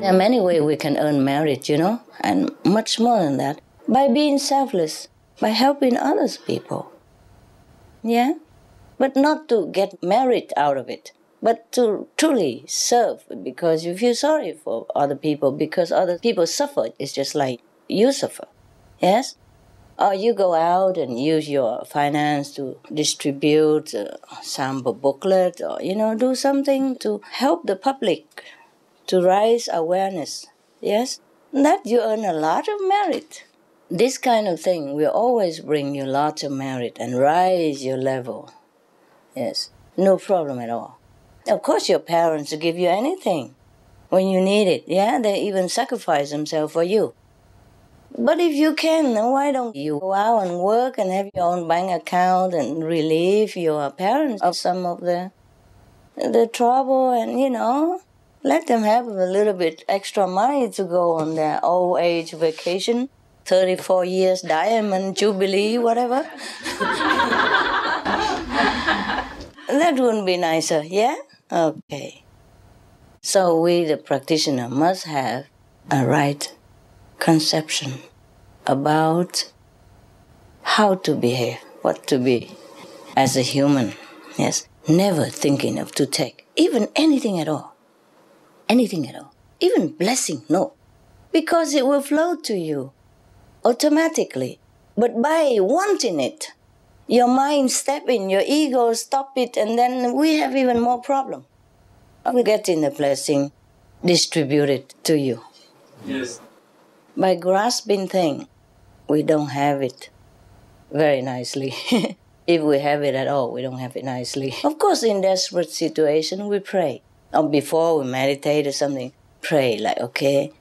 There are many ways we can earn merit, and much more than that. By being selfless, by helping others people. Yeah? But not to get merit out of it, but to truly serve because you feel sorry for other people, because other people suffer. It's just like you suffer. Yes? Or you go out and use your finance to distribute sample booklet or, do something to help the public, to raise awareness. Yes? That you earn a lot of merit. This kind of thing will always bring you lots of merit and raise your level. Yes, no problem at all. Of course your parents will give you anything when you need it. Yeah, they even sacrifice themselves for you. But if you can, why don't you go out and work and have your own bank account and relieve your parents of some of the trouble and, let them have a little bit extra money to go on their old age vacation, 34 years diamond jubilee, whatever. That wouldn't be nicer, yeah? Okay. So we, the practitioner, must have a right conception about how to behave, what to be as a human. Yes, never thinking of to take even anything at all. Anything at all. Even blessing, no. Because it will flow to you automatically. But by wanting it, your mind step in, your ego stop it, and then we have even more problem. We get in the blessing distributed to you. Yes. By grasping thing, we don't have it very nicely. If we have it at all, we don't have it nicely. Of course, in desperate situation, we pray. Or before we meditate or something, pray like, okay,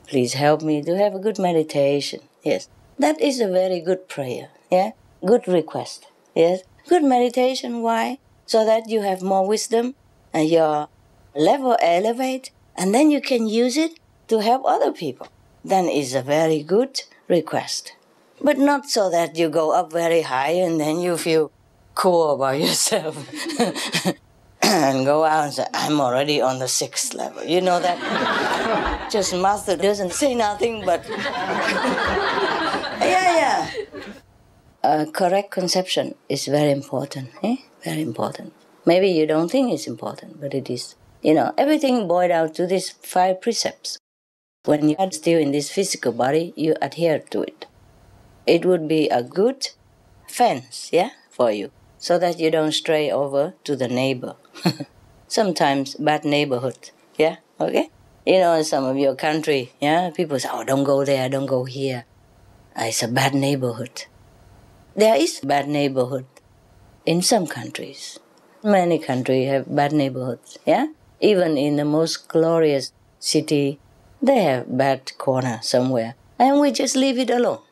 please help me to have a good meditation. Yes, that is a very good prayer. Yeah, good request. Yes, good meditation. Why? So that you have more wisdom and your level elevate, and then you can use it to help other people. Then it's a very good request. But not so that you go up very high and then you feel cool about yourself. And go out and say, I'm already on the 6th level. You know that? Just master doesn't say nothing but... yeah. Correct conception is very important. Very important. Maybe you don't think it's important, but it is. Everything boiled down to these 5 precepts. When you are still in this physical body, you adhere to it. It would be a good fence, for you, so that you don't stray over to the neighbor. Sometimes bad neighborhood, okay? In some of your country, people say, oh, don't go there, don't go here. It's a bad neighborhood. There is bad neighborhood in some countries. Many countries have bad neighborhoods, Even in the most glorious city, they have bad corner somewhere. And we just leave it alone.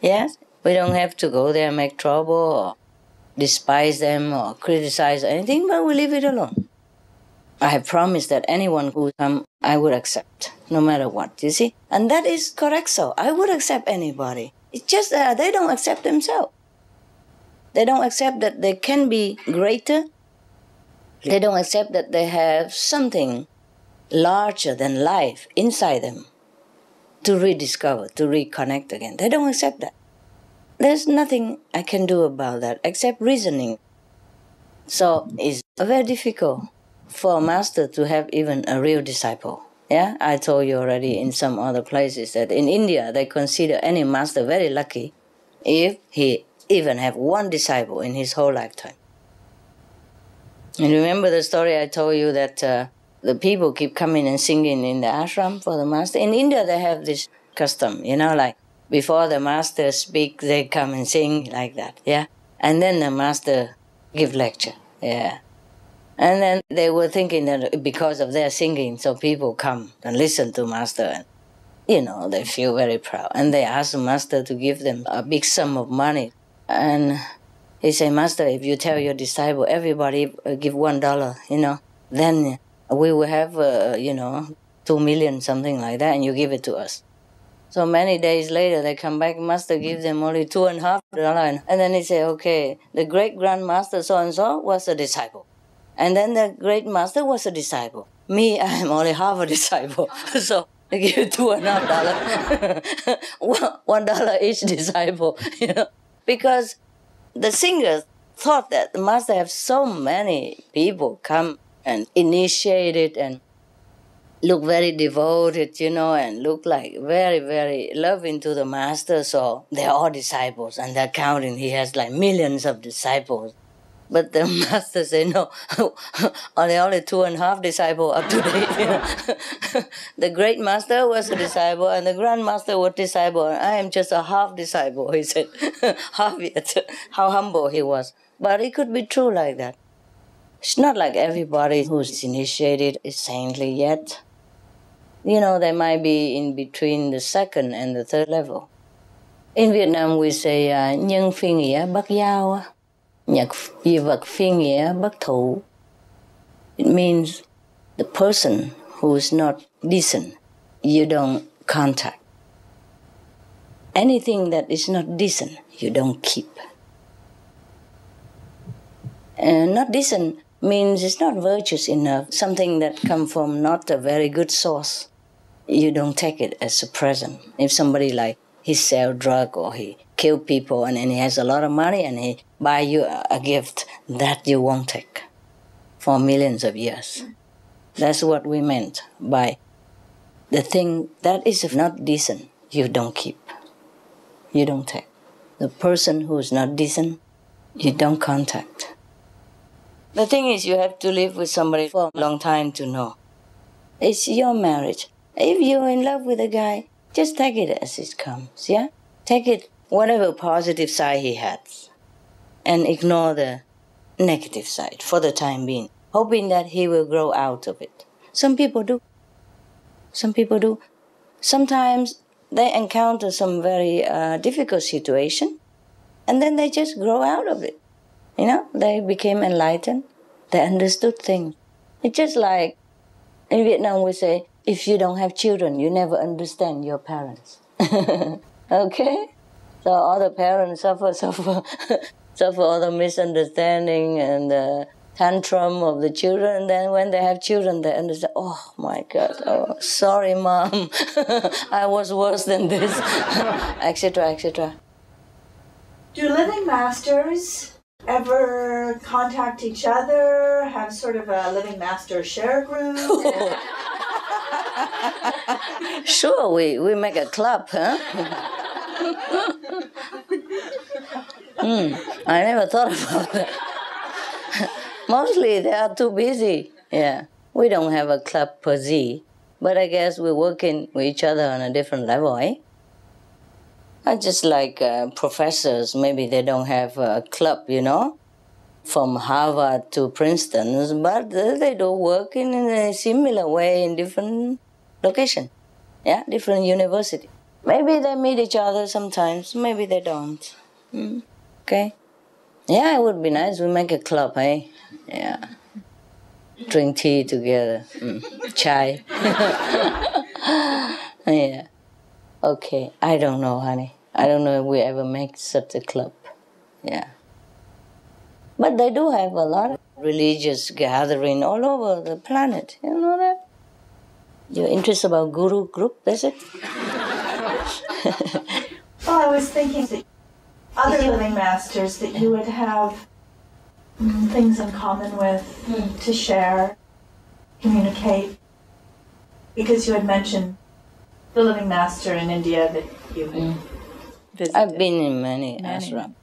Yes? We don't have to go there and make trouble or despise them or criticize anything, but we leave it alone. I have promised that anyone who come, I would accept, no matter what, you see? And that is correct so. I would accept anybody. It's just that they don't accept themselves. They don't accept that they can be greater. They don't accept that they have something larger than life inside them to rediscover, to reconnect again. They don't accept that. There's nothing I can do about that except reasoning. So it's very difficult for a master to have even a real disciple. I told you already in some other places that in India they consider any master very lucky if he even have one disciple in his whole lifetime. And remember the story I told you that the people keep coming and singing in the ashram for the master. In India they have this custom, like before the master speak, they come and sing like that, And then the master give lecture, And then they were thinking that because of their singing, so people come and listen to master and, they feel very proud. And they ask the master to give them a big sum of money. And he said, Master, if you tell your disciple, everybody give $1, then we will have, 2 million, something like that, and you give it to us. So many days later, they come back, Master give them only $2.50. And then he said, okay, the great grandmaster so-and-so was a disciple. And then the great master was a disciple. Me, I'm only half a disciple. So I give you $2.50, $1 each disciple, because the singers thought that the master have so many people come and initiate it and look very devoted, and look like very, very loving to the master. So they're all disciples, and they're counting. He has like millions of disciples. But the master said, no, only 2.5 disciples up to date. The great master was a disciple, and the grand master was a disciple, and I am just a half disciple, he said. Half yet. How humble he was. But it could be true like that. It's not like everybody who's initiated is saintly yet. They might be in between the second and the third level. In Vietnam, we say, nhân phi nghĩa bất giao, nhật di vật phi nghĩa bất thủ. It means the person who is not decent, you don't contact. Anything that is not decent, you don't keep. And not decent means it's not virtuous enough, something that comes from not a very good source. You don't take it as a present. If somebody he sell drug or he kill people and he has a lot of money and he buy you a gift, that you won't take for millions of years. That's what we meant by the thing that is not decent, you don't keep. You don't take. The person who is not decent, you don't contact. The thing is, you have to live with somebody for a long time to know. It's your marriage. If you're in love with a guy, just take it as it comes, yeah? Take it whatever positive side he has and ignore the negative side for the time being, hoping that he will grow out of it. Some people do. Some people do. Sometimes they encounter some very difficult situation and then they just grow out of it. They became enlightened. They understood things. It's just like in Vietnam we say, if you don't have children, you never understand your parents. Okay? So all the parents suffer all the misunderstanding and the tantrum of the children. And then when they have children, they understand, oh my God, sorry mom, I was worse than this, etc., etc. Do living masters ever contact each other, have sort of a living master share group? Sure, we make a club, huh? I never thought about that. Mostly they are too busy. Yeah, we don't have a club per se, but I guess we're working with each other on a different level, eh? Just like professors, maybe they don't have a club, from Harvard to Princeton, but they do work in a similar way in different locations, yeah, different university. Maybe they meet each other sometimes, maybe they don't. Okay. Yeah, it would be nice. We make a club, eh? Yeah. Drink tea together. Chai. Yeah. Okay. I don't know, honey. I don't know if we ever make such a club. Yeah. But they do have a lot of religious gathering all over the planet. You know that? You're interested about guru group, is it? Well, I was thinking that other living masters that you would have things in common with to share, communicate. Because you had mentioned the living master in India that you had visited. I've been in many ashrams.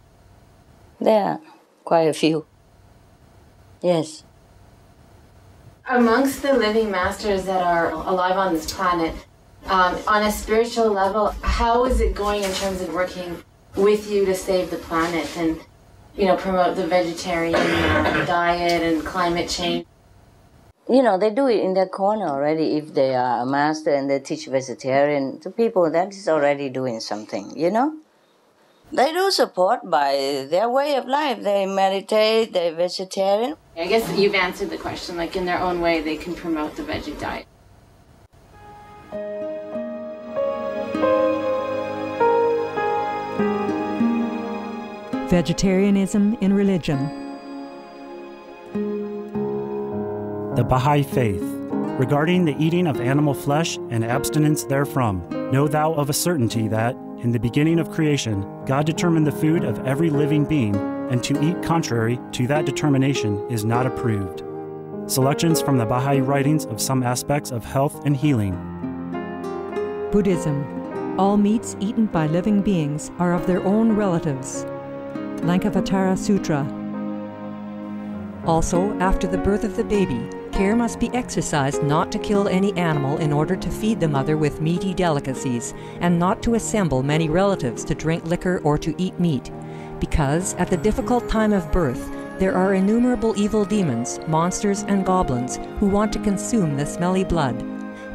There are quite a few. Yes. Amongst the living masters that are alive on this planet, on a spiritual level, how is it going in terms of working with you to save the planet and, promote the vegetarian diet and climate change? They do it in their corner already. If they are a master and they teach vegetarian to people, that is already doing something, They do support by their way of life. They meditate, they're vegetarian. I guess you've answered the question, like in their own way they can promote the veggie diet. Vegetarianism in religion. The Baha'i Faith, Regarding the eating of animal flesh and abstinence therefrom, know thou of a certainty that, in the beginning of creation, God determined the food of every living being, and to eat contrary to that determination is not approved. Selections from the Baha'i writings of some aspects of health and healing. Buddhism. All meats eaten by living beings are of their own relatives. Lankavatara Sutra. Also, after the birth of the baby, care must be exercised not to kill any animal in order to feed the mother with meaty delicacies, and not to assemble many relatives to drink liquor or to eat meat, because at the difficult time of birth, there are innumerable evil demons, monsters, and goblins who want to consume the smelly blood.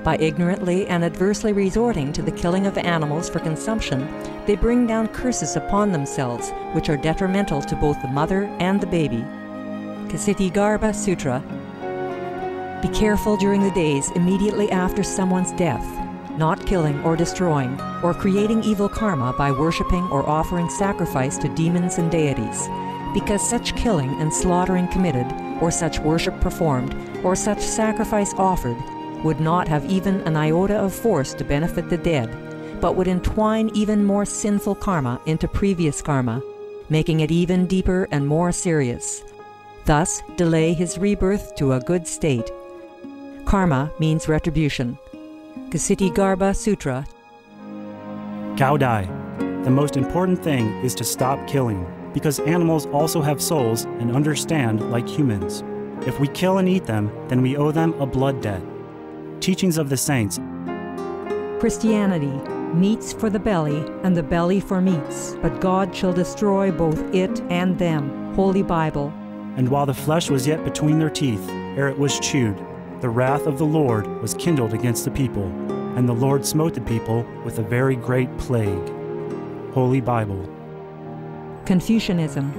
By ignorantly and adversely resorting to the killing of animals for consumption, they bring down curses upon themselves, which are detrimental to both the mother and the baby. Ksitigarbha Sutra. Be careful during the days immediately after someone's death, not killing or destroying, or creating evil karma by worshipping or offering sacrifice to demons and deities, because such killing and slaughtering committed, or such worship performed, or such sacrifice offered, would not have even an iota of force to benefit the dead, but would entwine even more sinful karma into previous karma, making it even deeper and more serious. Thus, delay his rebirth to a good state. Karma means retribution. Ksitigarbha Sutra. Gaudai. The most important thing is to stop killing, because animals also have souls and understand like humans. If we kill and eat them, then we owe them a blood debt. Teachings of the Saints. Christianity. Meats for the belly, and the belly for meats, but God shall destroy both it and them. Holy Bible. And while the flesh was yet between their teeth, ere it was chewed, the wrath of the Lord was kindled against the people, and the Lord smote the people with a very great plague. Holy Bible. Confucianism.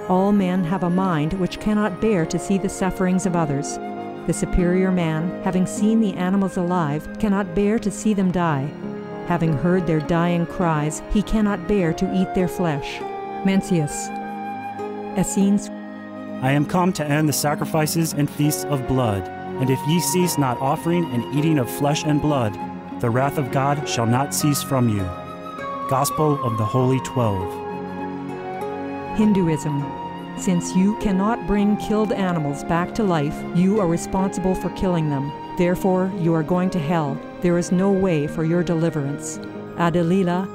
All men have a mind which cannot bear to see the sufferings of others. The superior man, having seen the animals alive, cannot bear to see them die. Having heard their dying cries, he cannot bear to eat their flesh. Mencius. Essenes. I am come to end the sacrifices and feasts of blood, and if ye cease not offering and eating of flesh and blood, the wrath of God shall not cease from you. Gospel of the Holy 12. Hinduism. Since you cannot bring killed animals back to life, you are responsible for killing them. Therefore, you are going to hell. There is no way for your deliverance. Adalila.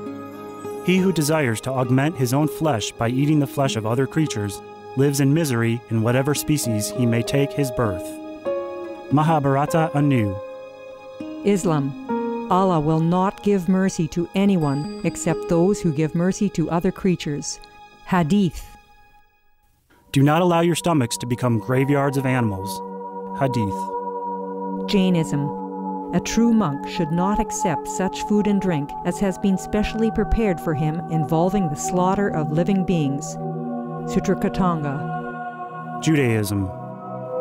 He who desires to augment his own flesh by eating the flesh of other creatures lives in misery in whatever species he may take his birth. Mahabharata anew. Islam. Allah will not give mercy to anyone except those who give mercy to other creatures. Hadith. Do not allow your stomachs to become graveyards of animals. Hadith. Jainism. A true monk should not accept such food and drink as has been specially prepared for him involving the slaughter of living beings. Sutrakatanga. Judaism.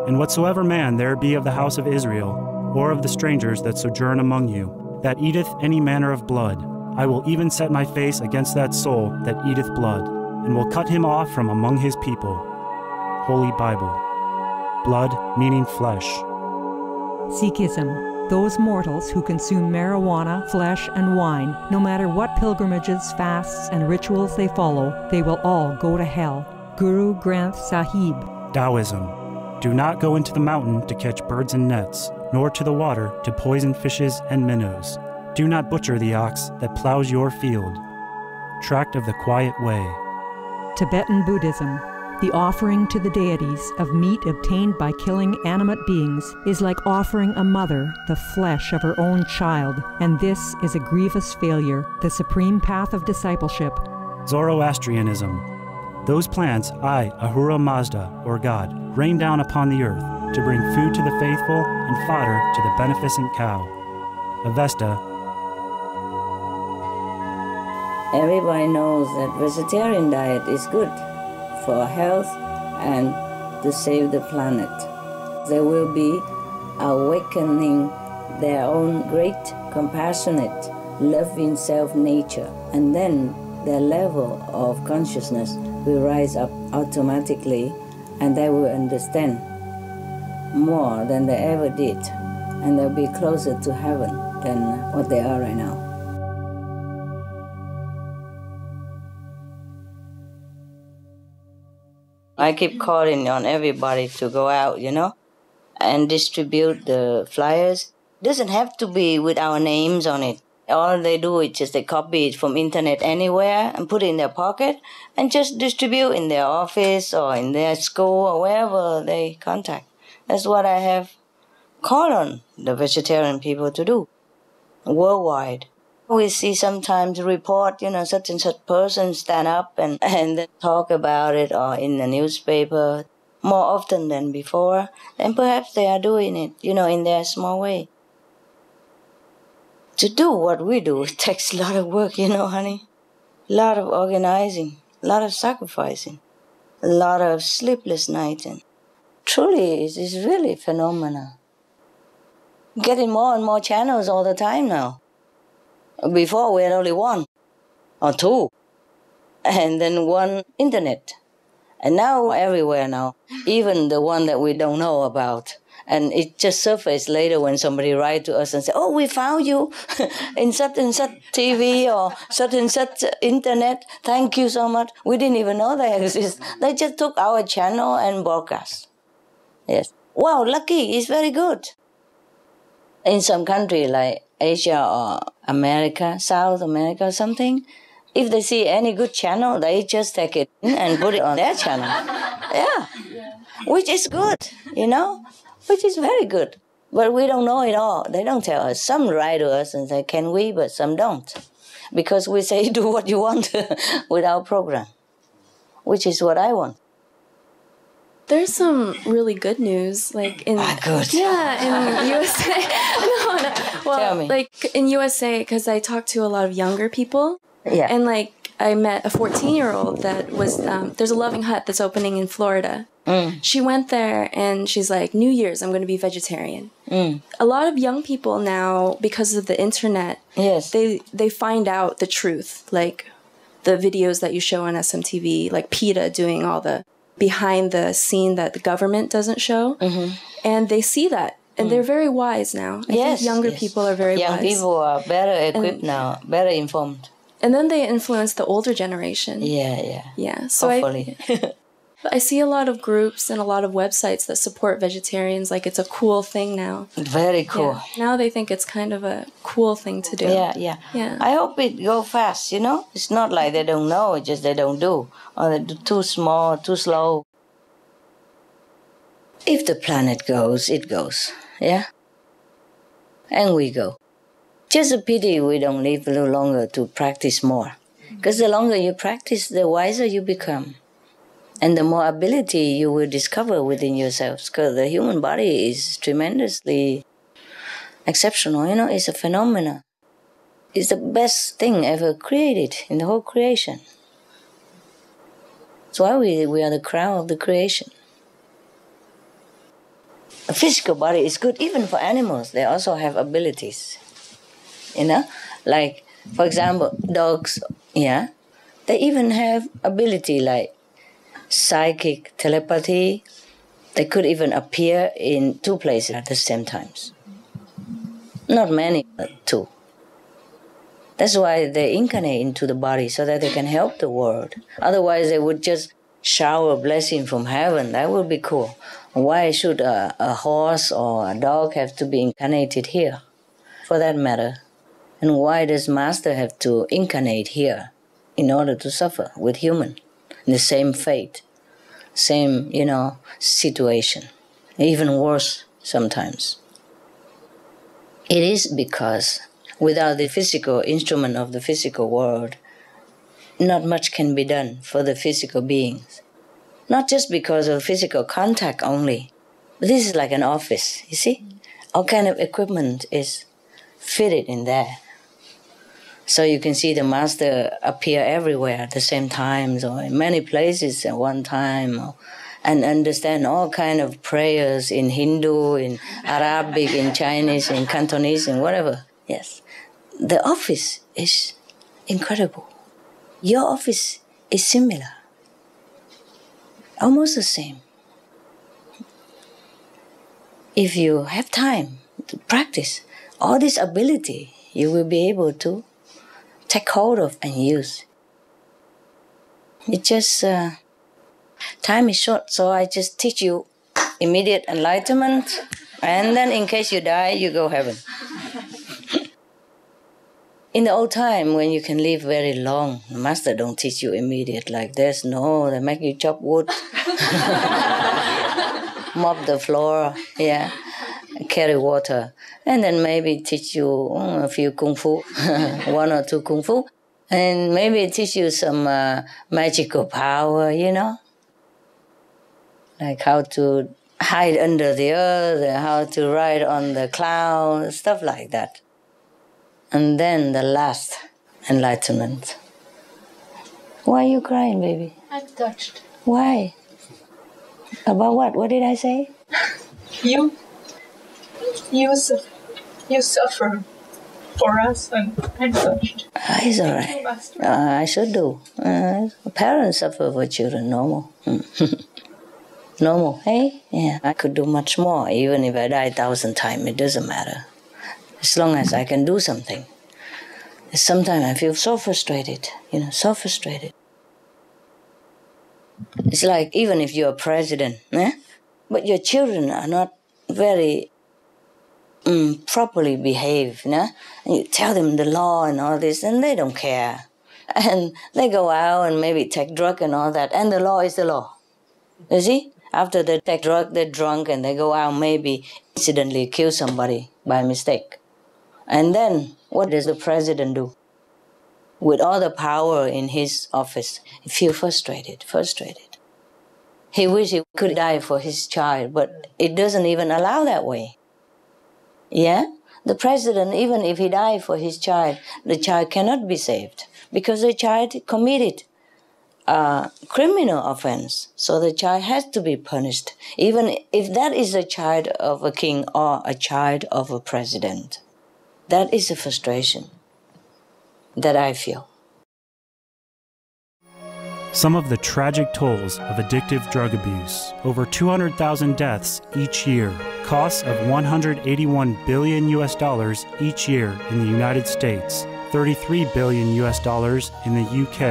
And whatsoever man there be of the house of Israel, or of the strangers that sojourn among you, that eateth any manner of blood, I will even set my face against that soul that eateth blood, and will cut him off from among his people. Holy Bible. Blood meaning flesh. Sikhism. Those mortals who consume marijuana, flesh, and wine, no matter what pilgrimages, fasts, and rituals they follow, they will all go to hell. Guru Granth Sahib. Taoism. Do not go into the mountain to catch birds and nets, nor to the water to poison fishes and minnows. Do not butcher the ox that plows your field. Tract of the Quiet Way. Tibetan Buddhism. The offering to the deities of meat obtained by killing animate beings is like offering a mother the flesh of her own child, and this is a grievous failure, the supreme path of discipleship. Zoroastrianism. Those plants I, Ahura Mazda, or God, rain down upon the earth to bring food to the faithful and fodder to the beneficent cow. Avesta. Everybody knows that vegetarian diet is good for health and to save the planet. They will be awakening their own great, compassionate, loving self-nature, and then their level of consciousness will rise up automatically, and they will understand more than they ever did, and they'll be closer to heaven than what they are right now. I keep calling on everybody to go out, and distribute the flyers. It doesn't have to be with our names on it. All they do is just they copy it from internet anywhere and put it in their pocket and just distribute in their office or in their school or wherever they contact. That's what I have called on the vegetarian people to do worldwide. We see sometimes report, such and such person stand up and then talk about it or in the newspaper more often than before. And perhaps they are doing it, in their small way. To do what we do, it takes a lot of work, honey. A lot of organizing, a lot of sacrificing, a lot of sleepless nights. And truly, it's really phenomenal. Getting more and more channels all the time now. Before we had only one or two, and then one internet. And now everywhere now, even the one that we don't know about. And it just surfaced later when somebody write to us and say, oh, we found you in such and such TV or such and such internet. Thank you so much. We didn't even know they exist. They just took our channel and broadcast. Yes. Wow, lucky. It's very good. In some country like Asia or America, South America or something, if they see any good channel, they just take it and put it on their channel. Yeah. Which is good, which is very good. But we don't know it all. They don't tell us. Some write to us and say, can we? But some don't. Because we say, do what you want with our program, which is what I want. There's some really good news, like in good. Yeah, in USA. No. Well, tell me. Like in USA, because I talked to a lot of younger people. Yeah. And like I met a 14-year-old that was there's a loving hut that's opening in Florida. She went there and she's like, New Year's, I'm going to be vegetarian. A lot of young people now, because of the internet, yes, they find out the truth, like the videos that you show on SMTV, like PETA doing all the behind the scene that the government doesn't show. And they see that. And they're very wise now. I think younger people are very wise. Young people are better equipped now, better informed. And then they influence the older generation. Yeah. So hopefully. I see a lot of groups and a lot of websites that support vegetarians. Like it's a cool thing now. Very cool. Yeah. Now they think it's kind of a cool thing to do. Yeah. I hope it go fast, It's not like they don't know, it's just they don't do. Or they do too small, too slow. If the planet goes, it goes. Yeah? And we go. Just a pity we don't live a little longer to practice more. Because the longer you practice, the wiser you become. And the more ability you will discover within yourselves. Because the human body is tremendously exceptional. It's a phenomenon. It's the best thing ever created in the whole creation. That's why we are the crown of the creation. A physical body is good even for animals. They also have abilities. Like, for example, dogs, they even have ability like psychic telepathy. They could even appear in two places at the same times. Not many, but two. That's why they incarnate into the body, so that they can help the world. Otherwise, they would just shower a blessing from heaven. That would be cool. Why should a horse or a dog have to be incarnated here, for that matter? And why does Master have to incarnate here in order to suffer with human? The same fate, same, situation, even worse sometimes. It is because without the physical instrument of the physical world, not much can be done for the physical beings. Not just because of physical contact only, but this is like an office, you see? All kind of equipment is fitted in there. So you can see the Master appear everywhere at the same time, or in many places at one time, and understand all kind of prayers in Hindu, in Arabic, in Chinese, in Cantonese, and whatever. Yes. The office is incredible. Your office is similar. Almost the same. If you have time, to practice. All this ability you will be able to take hold of and use. It just, time is short, so I just teach you immediate enlightenment, and then in case you die, you go heaven. In the old time, when you can live very long, the master don't teach you immediate like this. No, they make you chop wood, mop the floor, yeah, carry water, and then maybe teach you a few kung fu, 1 or 2 kung fu, and maybe teach you some magical power, you know, like how to hide under the earth, how to ride on the clouds, stuff like that. And then the last enlightenment. Why are you crying, baby? I'm touched. Why? About what? What did I say? You suffer for us, and I'm touched. It's all right. I should do. Parents suffer for children, normal. Normal, hey? Yeah, I could do much more. Even if I die 1,000 times, it doesn't matter. As long as I can do something. Sometimes I feel so frustrated, so frustrated. It's like even if you're a president, but your children are not very properly behaved, and you tell them the law and all this, and they don't care. And they go out and maybe take drugs and all that, and the law is the law. You see? After they take drugs, they're drunk, and they go out, maybe incidentally kill somebody by mistake. And then, what does the president do? With all the power in his office, he feels frustrated. He wishes he could die for his child, but it doesn't even allow that way. Yeah? The president, even if he died for his child, the child cannot be saved because the child committed a criminal offense. So the child has to be punished, even if that is a child of a king or a child of a president. That is a frustration that I feel. Some of the tragic tolls of addictive drug abuse. Over 200,000 deaths each year. Costs of $181 billion each year in the United States. $33 billion in the UK.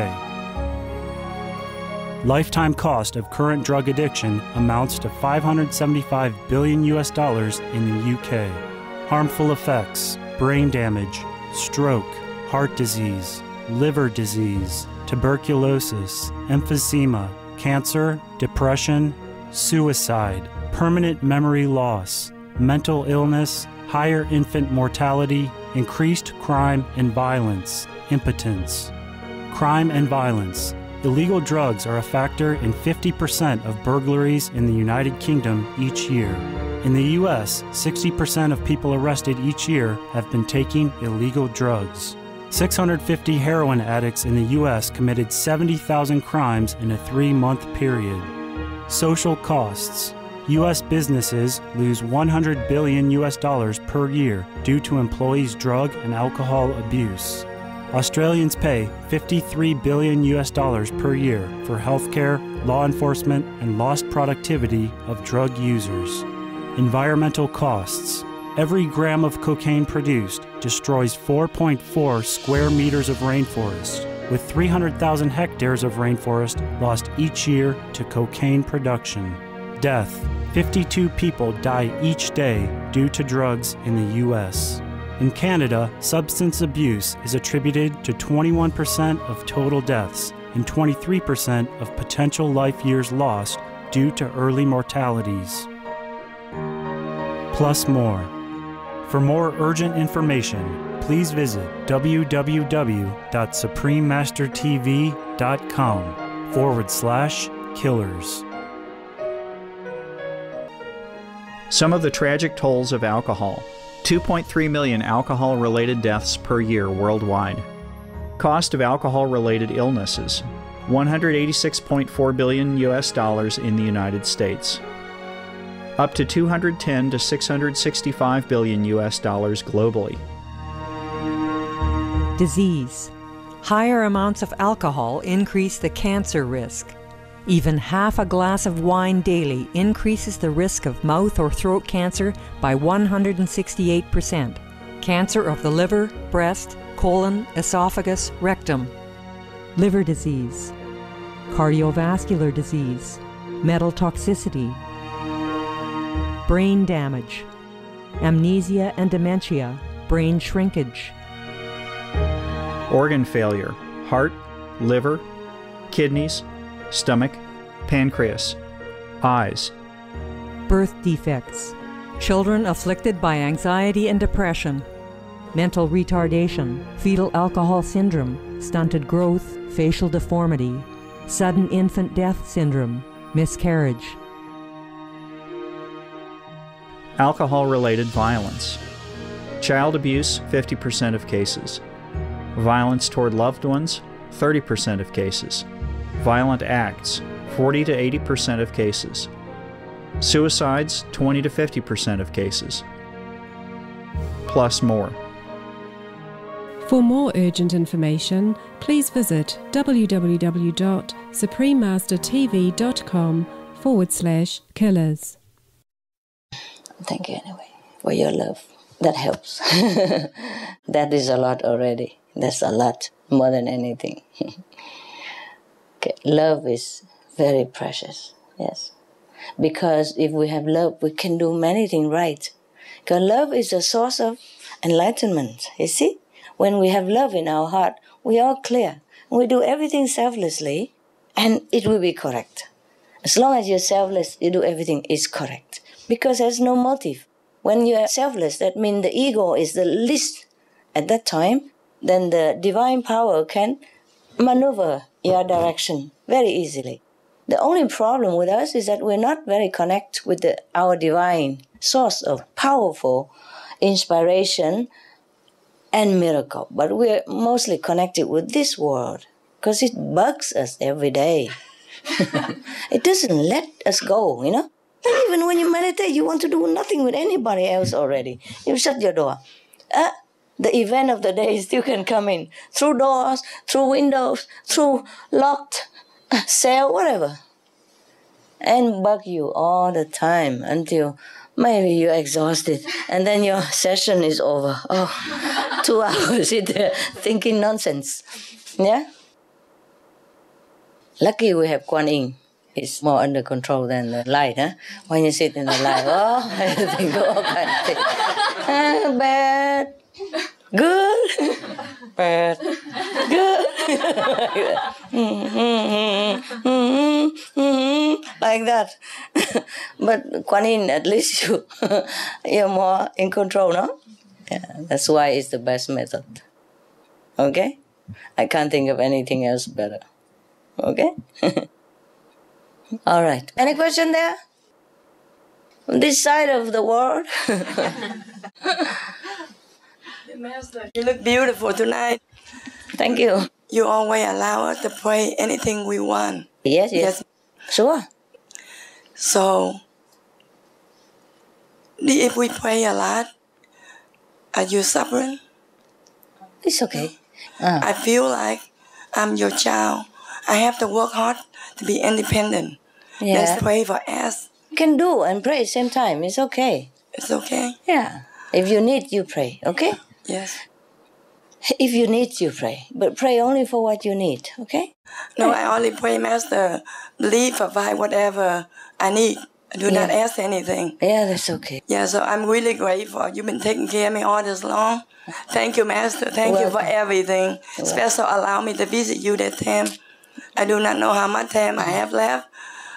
Lifetime cost of current drug addiction amounts to $575 billion in the UK. Harmful effects: brain damage, stroke, heart disease, liver disease, tuberculosis, emphysema, cancer, depression, suicide, permanent memory loss, mental illness, higher infant mortality, increased crime and violence, impotence. Crime and violence. Illegal drugs are a factor in 50% of burglaries in the United Kingdom each year. In the U.S., 60% of people arrested each year have been taking illegal drugs. 650 heroin addicts in the U.S. committed 70,000 crimes in a 3-month period. Social costs. U.S. businesses lose $100 billion per year due to employees' drug and alcohol abuse. Australians pay $53 billion per year for healthcare, law enforcement, and lost productivity of drug users. Environmental costs. Every gram of cocaine produced destroys 4.4 square meters of rainforest, with 300,000 hectares of rainforest lost each year to cocaine production. Death. 52 people die each day due to drugs in the U.S. In Canada, substance abuse is attributed to 21% of total deaths and 23% of potential life years lost due to early mortalities. Plus more. For more urgent information, please visit www.suprememastertv.com/killers. Some of the tragic tolls of alcohol. 2.3 million alcohol-related deaths per year worldwide. Cost of alcohol-related illnesses. $186.4 billion in the United States. Up to $210 to $665 billion globally. Disease. Higher amounts of alcohol increase the cancer risk. Even half a glass of wine daily increases the risk of mouth or throat cancer by 168%. Cancer of the liver, breast, colon, esophagus, rectum. Liver disease. Cardiovascular disease. Metal toxicity. Brain damage. Amnesia and dementia. Brain shrinkage. Organ failure, heart, liver, kidneys, stomach, pancreas, eyes. Birth defects. Children afflicted by anxiety and depression. Mental retardation, fetal alcohol syndrome, stunted growth, facial deformity, sudden infant death syndrome, miscarriage. Alcohol-related violence. Child abuse, 50% of cases. Violence toward loved ones, 30% of cases. Violent acts, 40 to 80% of cases. Suicides, 20 to 50% of cases. Plus more. For more urgent information, please visit www.suprememastertv.com/killers. Thank you anyway for your love. That helps. That is a lot already. That's a lot, more than anything. Okay. Love is very precious, yes. Because if we have love, we can do many things right. Because love is a source of enlightenment, you see? When we have love in our heart, we are clear. We do everything selflessly, and it will be correct. As long as you're selfless, you do everything is correct. Because there's no motive. When you are selfless, that means the ego is the least at that time, then the divine power can maneuver your direction very easily. The only problem with us is that we're not very connected with our divine source of powerful inspiration and miracle. But we're mostly connected with this world because it bugs us every day. It doesn't let us go, you know? And even when you meditate, you want to do nothing with anybody else already. You shut your door. The event of the day still can come in through doors, through windows, through locked cell, whatever, and bug you all the time until maybe you're exhausted, and then your session is over. 2 hours sit there thinking nonsense. Yeah. Lucky we have Kuan Yin. It's more under control than the light, huh? When you sit in the light, everything go all kind of thing. Bad, good, bad, good. Like that. But Kuan Yin, at least you're more in control, no? Yeah, that's why it's the best method. Okay? I can't think of anything else better. Okay? All right. Any question there? On this side of the world? Master, you look beautiful tonight. Thank you. You always allow us to pray anything we want. Yes. Sure. So, if we pray a lot, are you suffering? It's okay. I feel like I'm your child. I have to work hard to be independent. Yeah. Let's pray for us. You can do and pray at the same time. It's okay. It's okay? Yeah. If you need, you pray. Okay? Yes. If you need, you pray. But pray only for what you need. Okay? No, I only pray, Master. Please provide whatever I need. I do not ask anything. Yeah, that's okay. Yeah, so I'm really grateful. You've been taking care of me all this long. Thank you, Master. Thank you for everything. Especially allow me to visit you that time. I do not know how much time I have left,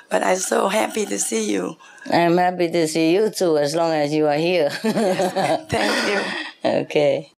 but I'm so happy to see you. I'm happy to see you too, as long as you are here. Thank you. Okay.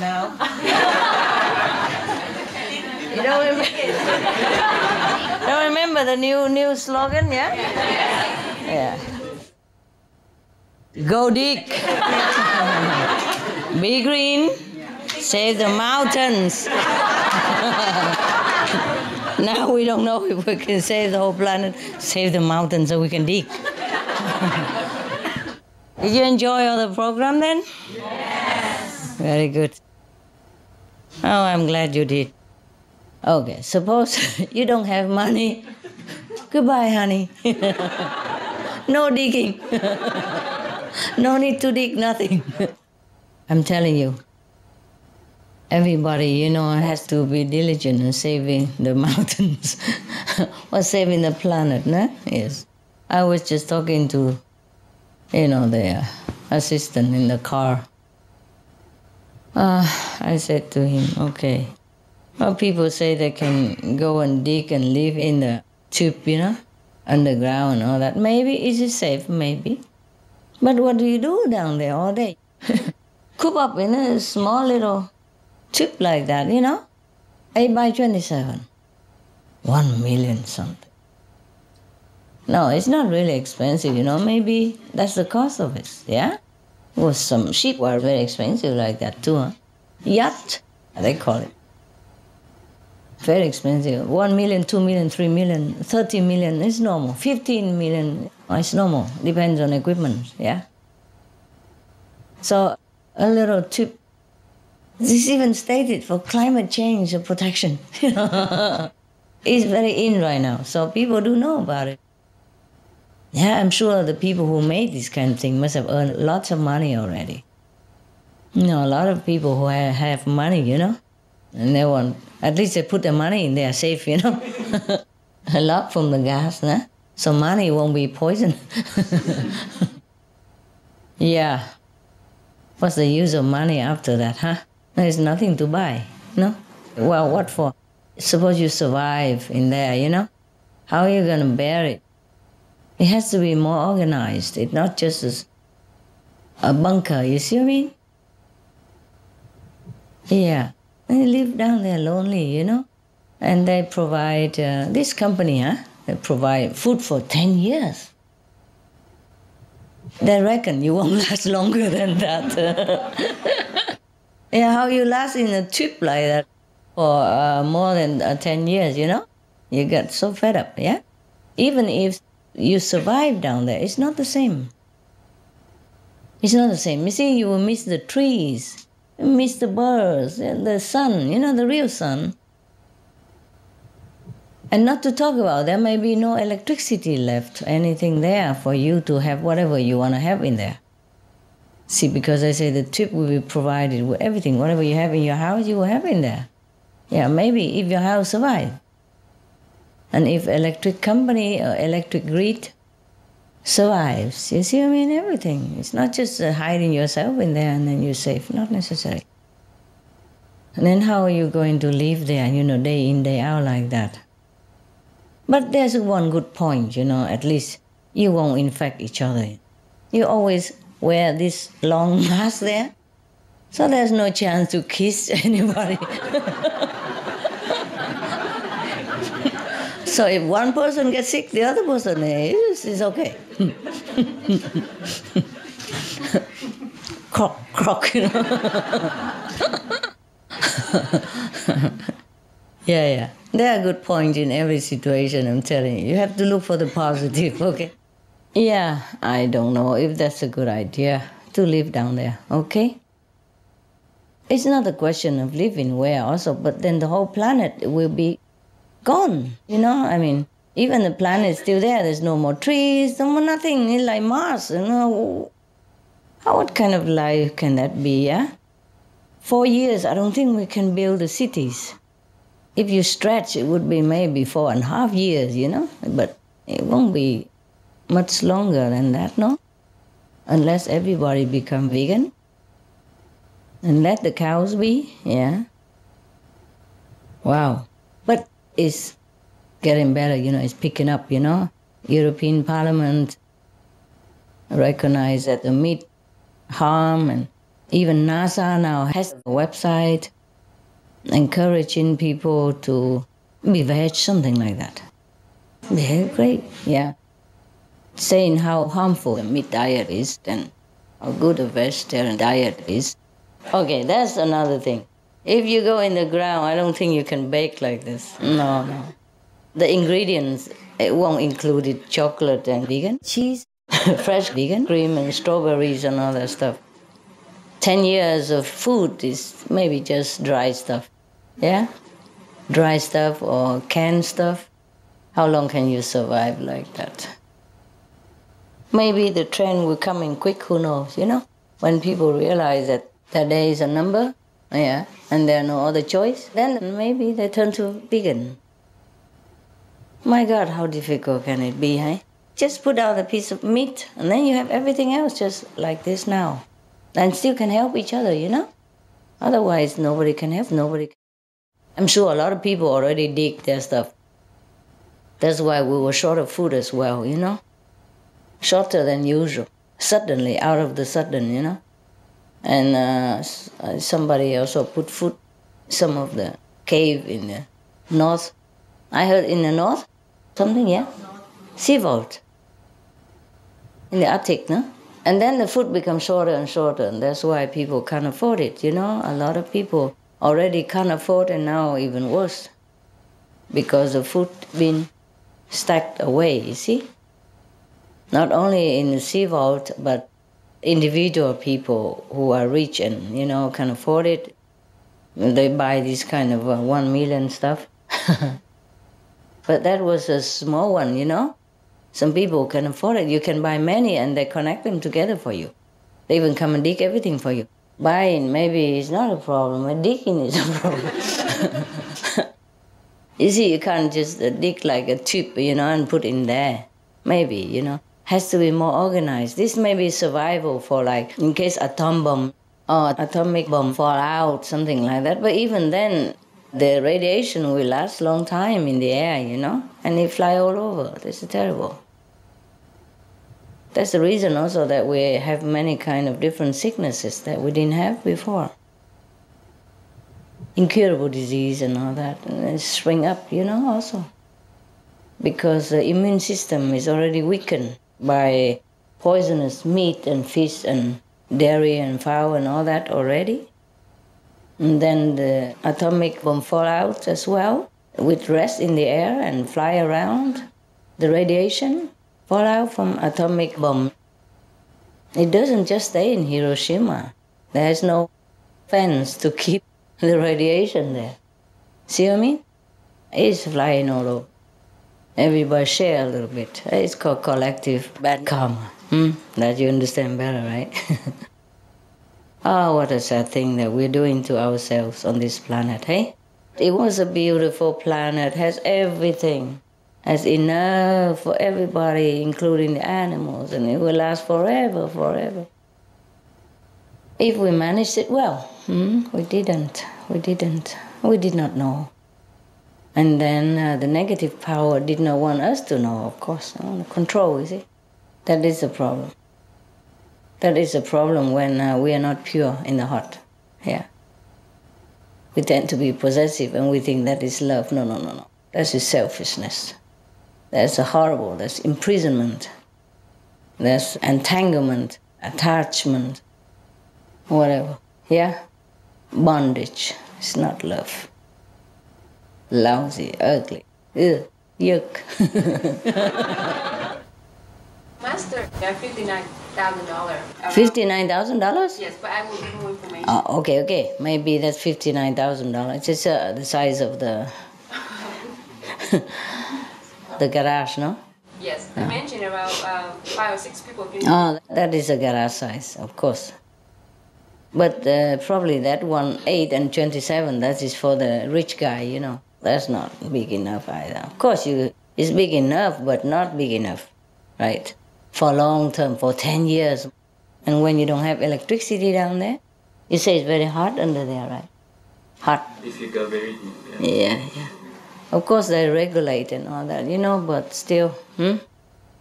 now. You don't remember the new slogan, yeah? Yeah. Go dig. Be green. Save the mountains. Now we don't know if we can save the whole planet. Save the mountains so we can dig. Did you enjoy all the program then? Yes. Very good. Oh, I'm glad you did. Okay, suppose you don't have money. Goodbye, honey. No digging. No need to dig nothing. I'm telling you, everybody, has to be diligent in saving the mountains or saving the planet, no? Yes. I was just talking to, the assistant in the car. I said to him, okay, well, people say they can go and dig and live in the tube, underground and all that. Maybe is it safe? Maybe. But what do you do down there all day? Coop up in a small little tube like that, 8 by 27. 1 million something. No, it's not really expensive, Maybe that's the cost of it, yeah? Well, some sheep are very expensive like that too, huh? Yacht, they call it. Very expensive. 1 million, 2 million, 3 million, 30 million is normal. 15 million is normal. Depends on equipment, yeah? So a little tip. This is even stated for climate change protection. It's very in right now, so people do know about it. Yeah, I'm sure the people who made this kind of thing must have earned lots of money already. A lot of people who have money, and they want, at least they put their money in there safe, A lot from the gas, nah? So money won't be poisoned. Yeah. What's the use of money after that, huh? There's nothing to buy, no? Well, what for? Suppose you survive in there, How are you going to bear it? It has to be more organized. It's not just a bunker, you see what I mean? Yeah. They live down there lonely, And they provide, this company, they provide food for 10 years. They reckon you won't last longer than that. Yeah, how you last in a tube like that for more than 10 years, You get so fed up, yeah? Even if you survive down there, it's not the same. It's not the same. You see, you will miss the trees, you miss the birds, and the sun, the real sun. And not to talk about, there may be no electricity left, anything there for you to have whatever you want to have in there. See, because I say the tube will be provided with everything. Whatever you have in your house, you will have in there. Yeah, maybe if your house survives. And if electric company or electric grid survives, you see what I mean? Everything. It's not just hiding yourself in there and then you're safe. Not necessary. And then how are you going to live there, day in, day out like that? But there's one good point, at least you won't infect each other. You always wear this long mask there, so there's no chance to kiss anybody. So if one person gets sick, the other person is okay. Crock, crock, Yeah. There are good points in every situation, I'm telling you. You have to look for the positive, okay? Yeah, I don't know if that's a good idea to live down there, okay? It's not a question of living where also, but then the whole planet will be gone, I mean, even the planet's still there. There's no more trees, no more nothing. It's like Mars, What kind of life can that be, yeah? 4 years, I don't think we can build the cities. If you stretch, it would be maybe 4.5 years, But it won't be much longer than that, no? Unless everybody become vegan. And let the cows be, yeah. Wow. But it's getting better, it's picking up, European Parliament recognize that the meat harm and Even NASA now has a website encouraging people to be veg, something like that. Very great, yeah. Saying how harmful the meat diet is and how good a vegetarian diet is. Okay, that's another thing. If you go in the ground, I don't think you can bake like this. No. The ingredients, it won't include chocolate and vegan cheese, fresh vegan cream and strawberries and all that stuff. 10 years of food is maybe just dry stuff. Yeah? Dry stuff or canned stuff. How long can you survive like that? Maybe the trend will come in quick, who knows, When people realize that their day is a number, yeah, and there are no other choice, then maybe they turn to vegan. My God, how difficult can it be, eh? Just put out a piece of meat, and then you have everything else just like this now. And still can help each other, Otherwise, nobody can help nobody. I'm sure a lot of people already dig their stuff. That's why we were short of food as well, Shorter than usual. Suddenly, out of the sudden, And somebody also put food, some of the cave in the north. I heard in the north, something, yeah? Sea vault. In the Arctic, no? And then the food becomes shorter and shorter, and that's why people can't afford it, A lot of people already can't afford, and now even worse. Because the food been stacked away, you see? Not only in the sea vault, but individual people who are rich and, can afford it, they buy this kind of 1 million stuff. But that was a small one, Some people can afford it. You can buy many and they connect them together for you. They even come and dig everything for you. Buying maybe is not a problem, but digging is a problem. You see, you can't just dig like a tube, and put in there. Maybe, Has to be more organized. This may be survival for like, in case atom bomb or atomic bomb fall out, something like that. But even then, the radiation will last a long time in the air, And it fly all over. This is terrible. That's the reason also that we have many kind of different sicknesses that we didn't have before. Incurable disease and all that, and they spring up, also. Because the immune system is already weakened by poisonous meat and fish and dairy and fowl and all that already. And then the atomic bomb fall out as well, with rest in the air and fly around. The radiation fall out from atomic bomb. It doesn't just stay in Hiroshima. There's no fence to keep the radiation there. See what I mean? It's flying all over. Everybody share a little bit. It's called collective bad karma. That you understand better, right? Oh, what a sad thing that we're doing to ourselves on this planet, hey? It was a beautiful planet, has everything. Has enough for everybody, including the animals, and it will last forever, forever. If we managed it well. We didn't. We did not know. And then the negative power did not want us to know, of course. The control, you see? That is a problem. That is a problem when we are not pure in the heart. Yeah. We tend to be possessive and we think that is love. No. That is selfishness. That's horrible. That's imprisonment. That's entanglement, attachment, whatever. Yeah? Bondage. It's not love. Lousy, ugly. Ugh, yuck. Master, $59,000. $59,000? Yes, but I will give more information. Oh, okay. Maybe that's $59,000. It's just the size of the the garage, no? Yes, I mentioned about 5 or 6 people. Oh, that is a garage size, of course. But probably that one, 8 and 27, that is for the rich guy, That's not big enough either. Of course, it's big enough, but not big enough, right? For long term, for 10 years. And when you don't have electricity down there, you say it's very hot under there, right? Hot. If you go very deep. Yeah. Of course, they regulate and all that, but still,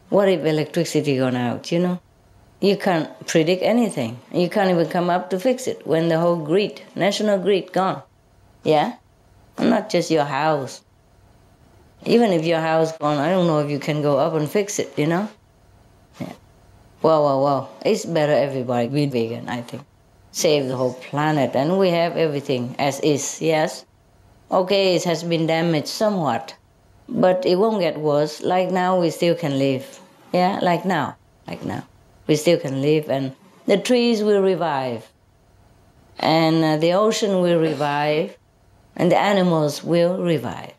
What if electricity gone out, You can't predict anything. You can't even come up to fix it when the whole grid, national grid, gone. Yeah? Not just your house. Even if your house gone, I don't know if you can go up and fix it, you know? Yeah. Wow. It's better everybody be vegan, I think. Save the whole planet, and we have everything as is, yes? Okay, it has been damaged somewhat, but it won't get worse. Like now, we still can live. Yeah, like now. We still can live, and the trees will revive, and the ocean will revive, and the animals will revive.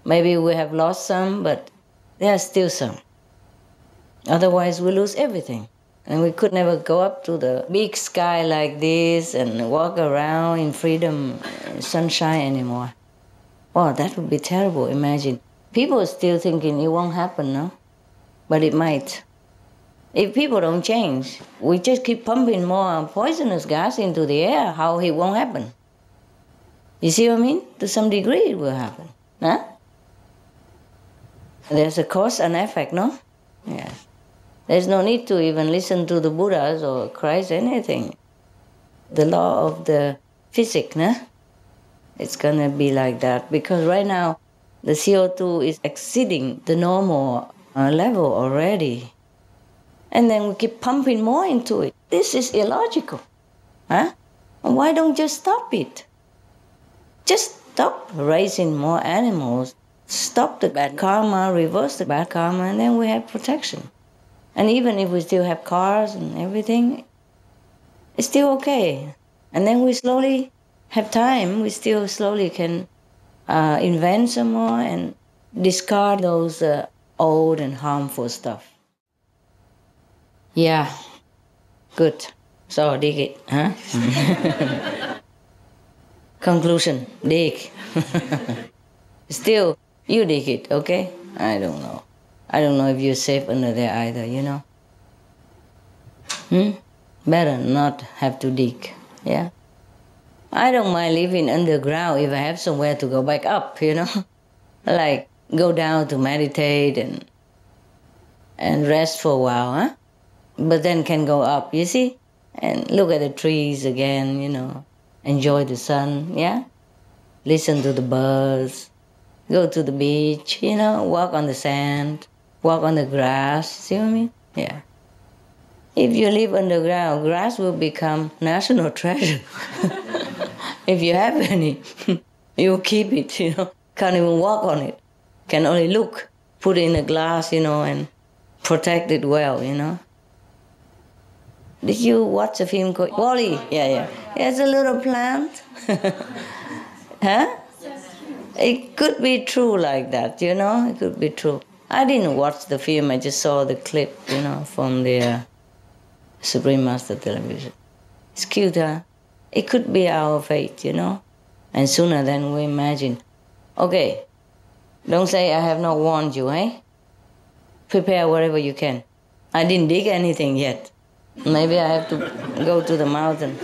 Maybe we have lost some, but there are still some. Otherwise, we lose everything. And we could never go up to the big sky like this and walk around in freedom, sunshine anymore. Wow, that would be terrible, imagine. People are still thinking it won't happen, no? But it might. If people don't change, we just keep pumping more poisonous gas into the air, how it won't happen? You see what I mean? To some degree it will happen. Huh? There's a cause and effect, no? Yes. There's no need to even listen to the Buddhas or Christ, anything. The law of the physics, no? It's going to be like that. Because right now, the CO2 is exceeding the normal level already. And then we keep pumping more into it. This is illogical. Huh? Why don't you just stop it? Just stop raising more animals. Stop the bad karma, reverse the bad karma, and then we have protection. And even if we still have cars and everything, it's still okay. And then we slowly have time. We still slowly can invent some more and discard those old and harmful stuff. Yeah, good. So dig it, huh? Conclusion, dig. Still, you dig it, okay? I don't know. I don't know if you're safe under there either, you know? Better not have to dig, yeah? I don't mind living underground if I have somewhere to go back up, you know? Like, go down to meditate and rest for a while, huh? But then can go up, you see? And look at the trees again, you know? Enjoy the sun, yeah? Listen to the birds. Go to the beach, you know? Walk on the sand. Walk on the grass, see what I mean? Yeah. If you live underground, grass will become national treasure. If you have any, you keep it, you know. Can't even walk on it. Can only look, put it in a glass, you know, and protect it well, you know. Did you watch a film called Wall-E? Yeah. It's a little plant. Huh? It could be true like that, you know. It could be true. I didn't watch the film, I just saw the clip, you know, from the Supreme Master Television. It's cute, huh? It could be our fate, you know? And sooner than we imagine. Okay, don't say I have not warned you, eh? Prepare whatever you can. I didn't dig anything yet. Maybe I have to go to the mountain.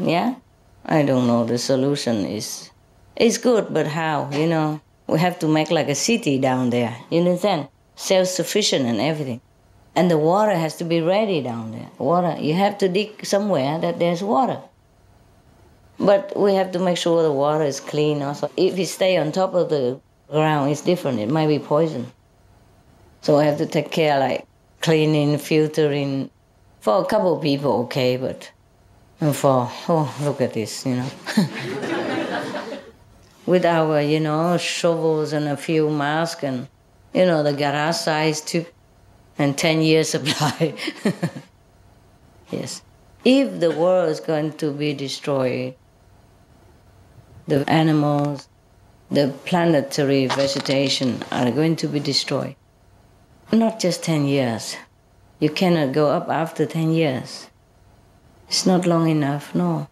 Yeah? I don't know, the solution is... It's good, but how, you know? We have to make like a city down there, you understand? Self-sufficient and everything. And the water has to be ready down there. Water, you have to dig somewhere that there's water. But we have to make sure the water is clean also. If it stay on top of the ground, it's different. It might be poison. So we have to take care, like cleaning, filtering. For a couple of people, okay, but look at this, you know. With our, you know, shovels and a few masks and, you know, the garage size tube and 10 years supply. Yes. If the world is going to be destroyed, the animals, the planetary vegetation are going to be destroyed. Not just 10 years. You cannot go up after 10 years. It's not long enough, no.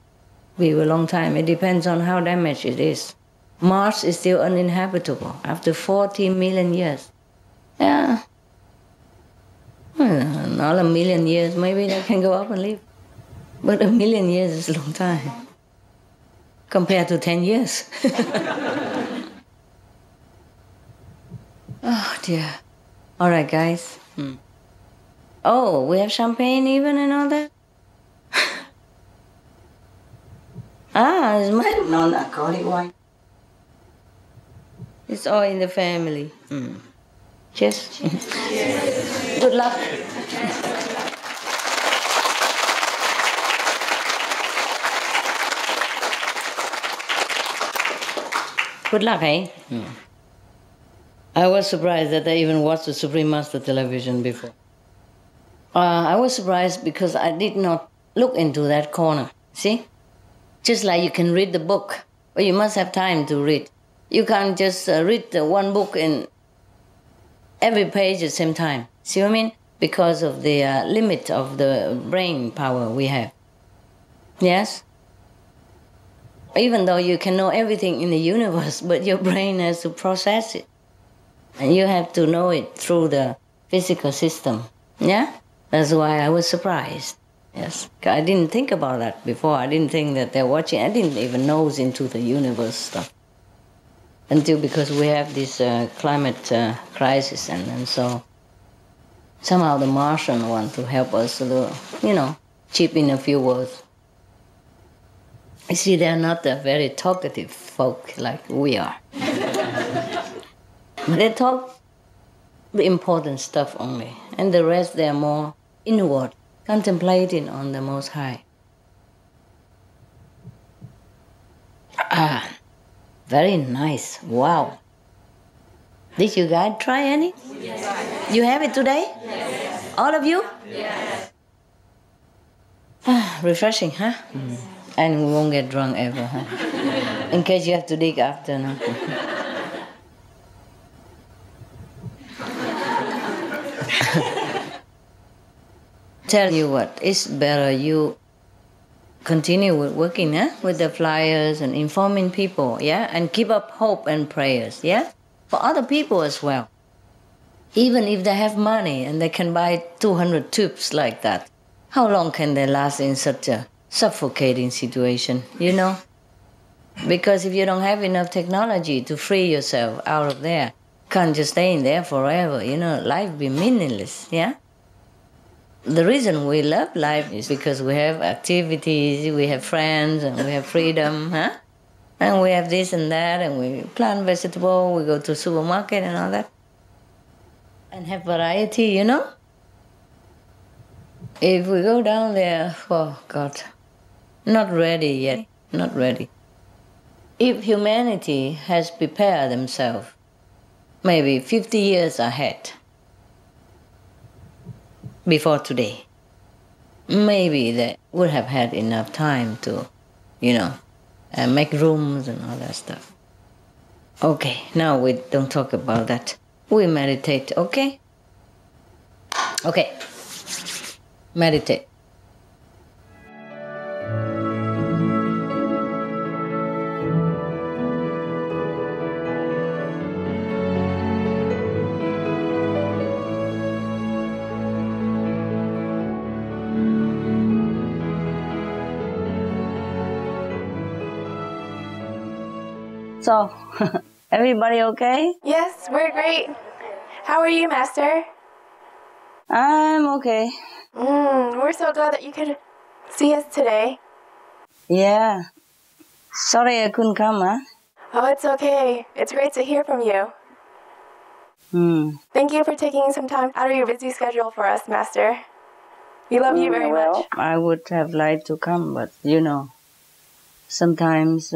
It will be a long time. It depends on how damaged it is. Mars is still uninhabitable after 40 million years. Yeah. Not a million years, maybe they can go up and live. But a million years is a long time compared to 10 years. Oh, dear. All right, guys. Oh, we have champagne even and all that? It's my non-alcoholic wine. It's all in the family. Cheers. Good luck. Good luck, eh? I was surprised that I even watched the Supreme Master television before. I was surprised because I did not look into that corner. See? Just like you can read the book, but you must have time to read. You can't just read one book in every page at the same time. See what I mean? Because of the limit of the brain power we have. Yes? Even though you can know everything in the universe, but your brain has to process it. And you have to know it through the physical system. Yeah? That's why I was surprised. Yes. I didn't think about that before. I didn't think that they're watching. I didn't even nose into the universe stuff. Until because we have this climate crisis, and so somehow the Martian want to help us, chip in a few words. You see, they're not a very talkative folk like we are. They talk the important stuff only, and the rest they're more inward, contemplating on the Most High. Very nice. Wow. Did you guys try any? Yes. You have it today? Yes. All of you? Yes. Refreshing, huh? And we won't get drunk ever, huh? In case you have to dig after, no? Tell you what, it's better you continue with working, with the flyers and informing people, yeah? And keep up hope and prayers, yeah? For other people as well. Even if they have money and they can buy 200 tubes like that, how long can they last in such a suffocating situation, Because if you don't have enough technology to free yourself out of there, can't just stay in there forever, life be meaningless, yeah? The reason we love life is because we have activities, we have friends, and we have freedom, huh? And we have this and that, and we plant vegetables, we go to supermarket and all that. And have variety, If we go down there, oh God, not ready yet, not ready. If humanity has prepared themselves, maybe 50 years ahead, before today, maybe they would have had enough time to, make rooms and all that stuff. Okay, now we don't talk about that. We meditate, okay? Okay, meditate. So, everybody okay? Yes, we're great. How are you, Master? I'm okay. We're so glad that you could see us today. Yeah. Sorry I couldn't come, huh? Oh, it's okay. It's great to hear from you. Thank you for taking some time out of your busy schedule for us, Master. We love you very much. I would have liked to come, but sometimes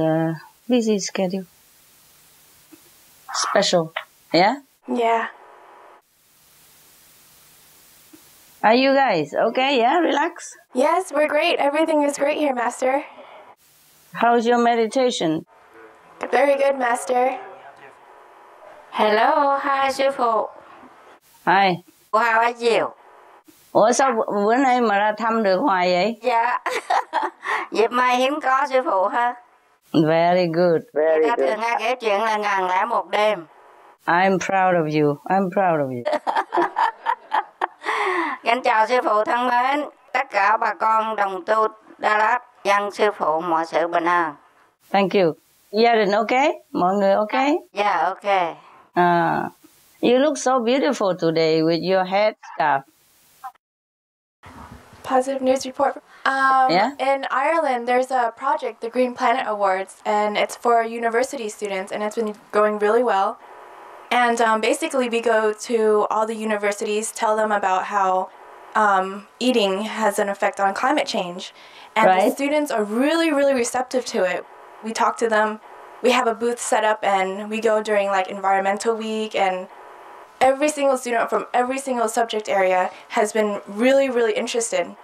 busy schedule. Special, yeah? Yeah. Are you guys okay? Yeah, relax? Yes, we're great. Everything is great here, Master. How's your meditation? Very good, Master. Hello, hai sư phụ. Hi. How are you? Ủa sao bữa nay mà ra thăm được hoài vậy? Dạ. Dịp mai hiếm có sư phụ ha. Very good, very Người ta good. thường hay kể chuyện là 1001 đêm. I'm proud of you. I'm proud of you. Kính chào sư phụ thân mến. Tất cả bà con đồng tu Đà Lạt, dân sư phụ mọi sự bình an. Thank you. Gia đình okay? Mọi người okay? Yeah, okay. You look so beautiful today with your head scarf. Positive news report. In Ireland, there's a project, the Green Planet Awards, and it's for university students, and it's been going really well. And basically, we go to all the universities, tell them about how eating has an effect on climate change. And the students are really, really receptive to it. We talk to them. We have a booth set up, and we go during like Environmental Week, and every single student from every single subject area has been really, really interested,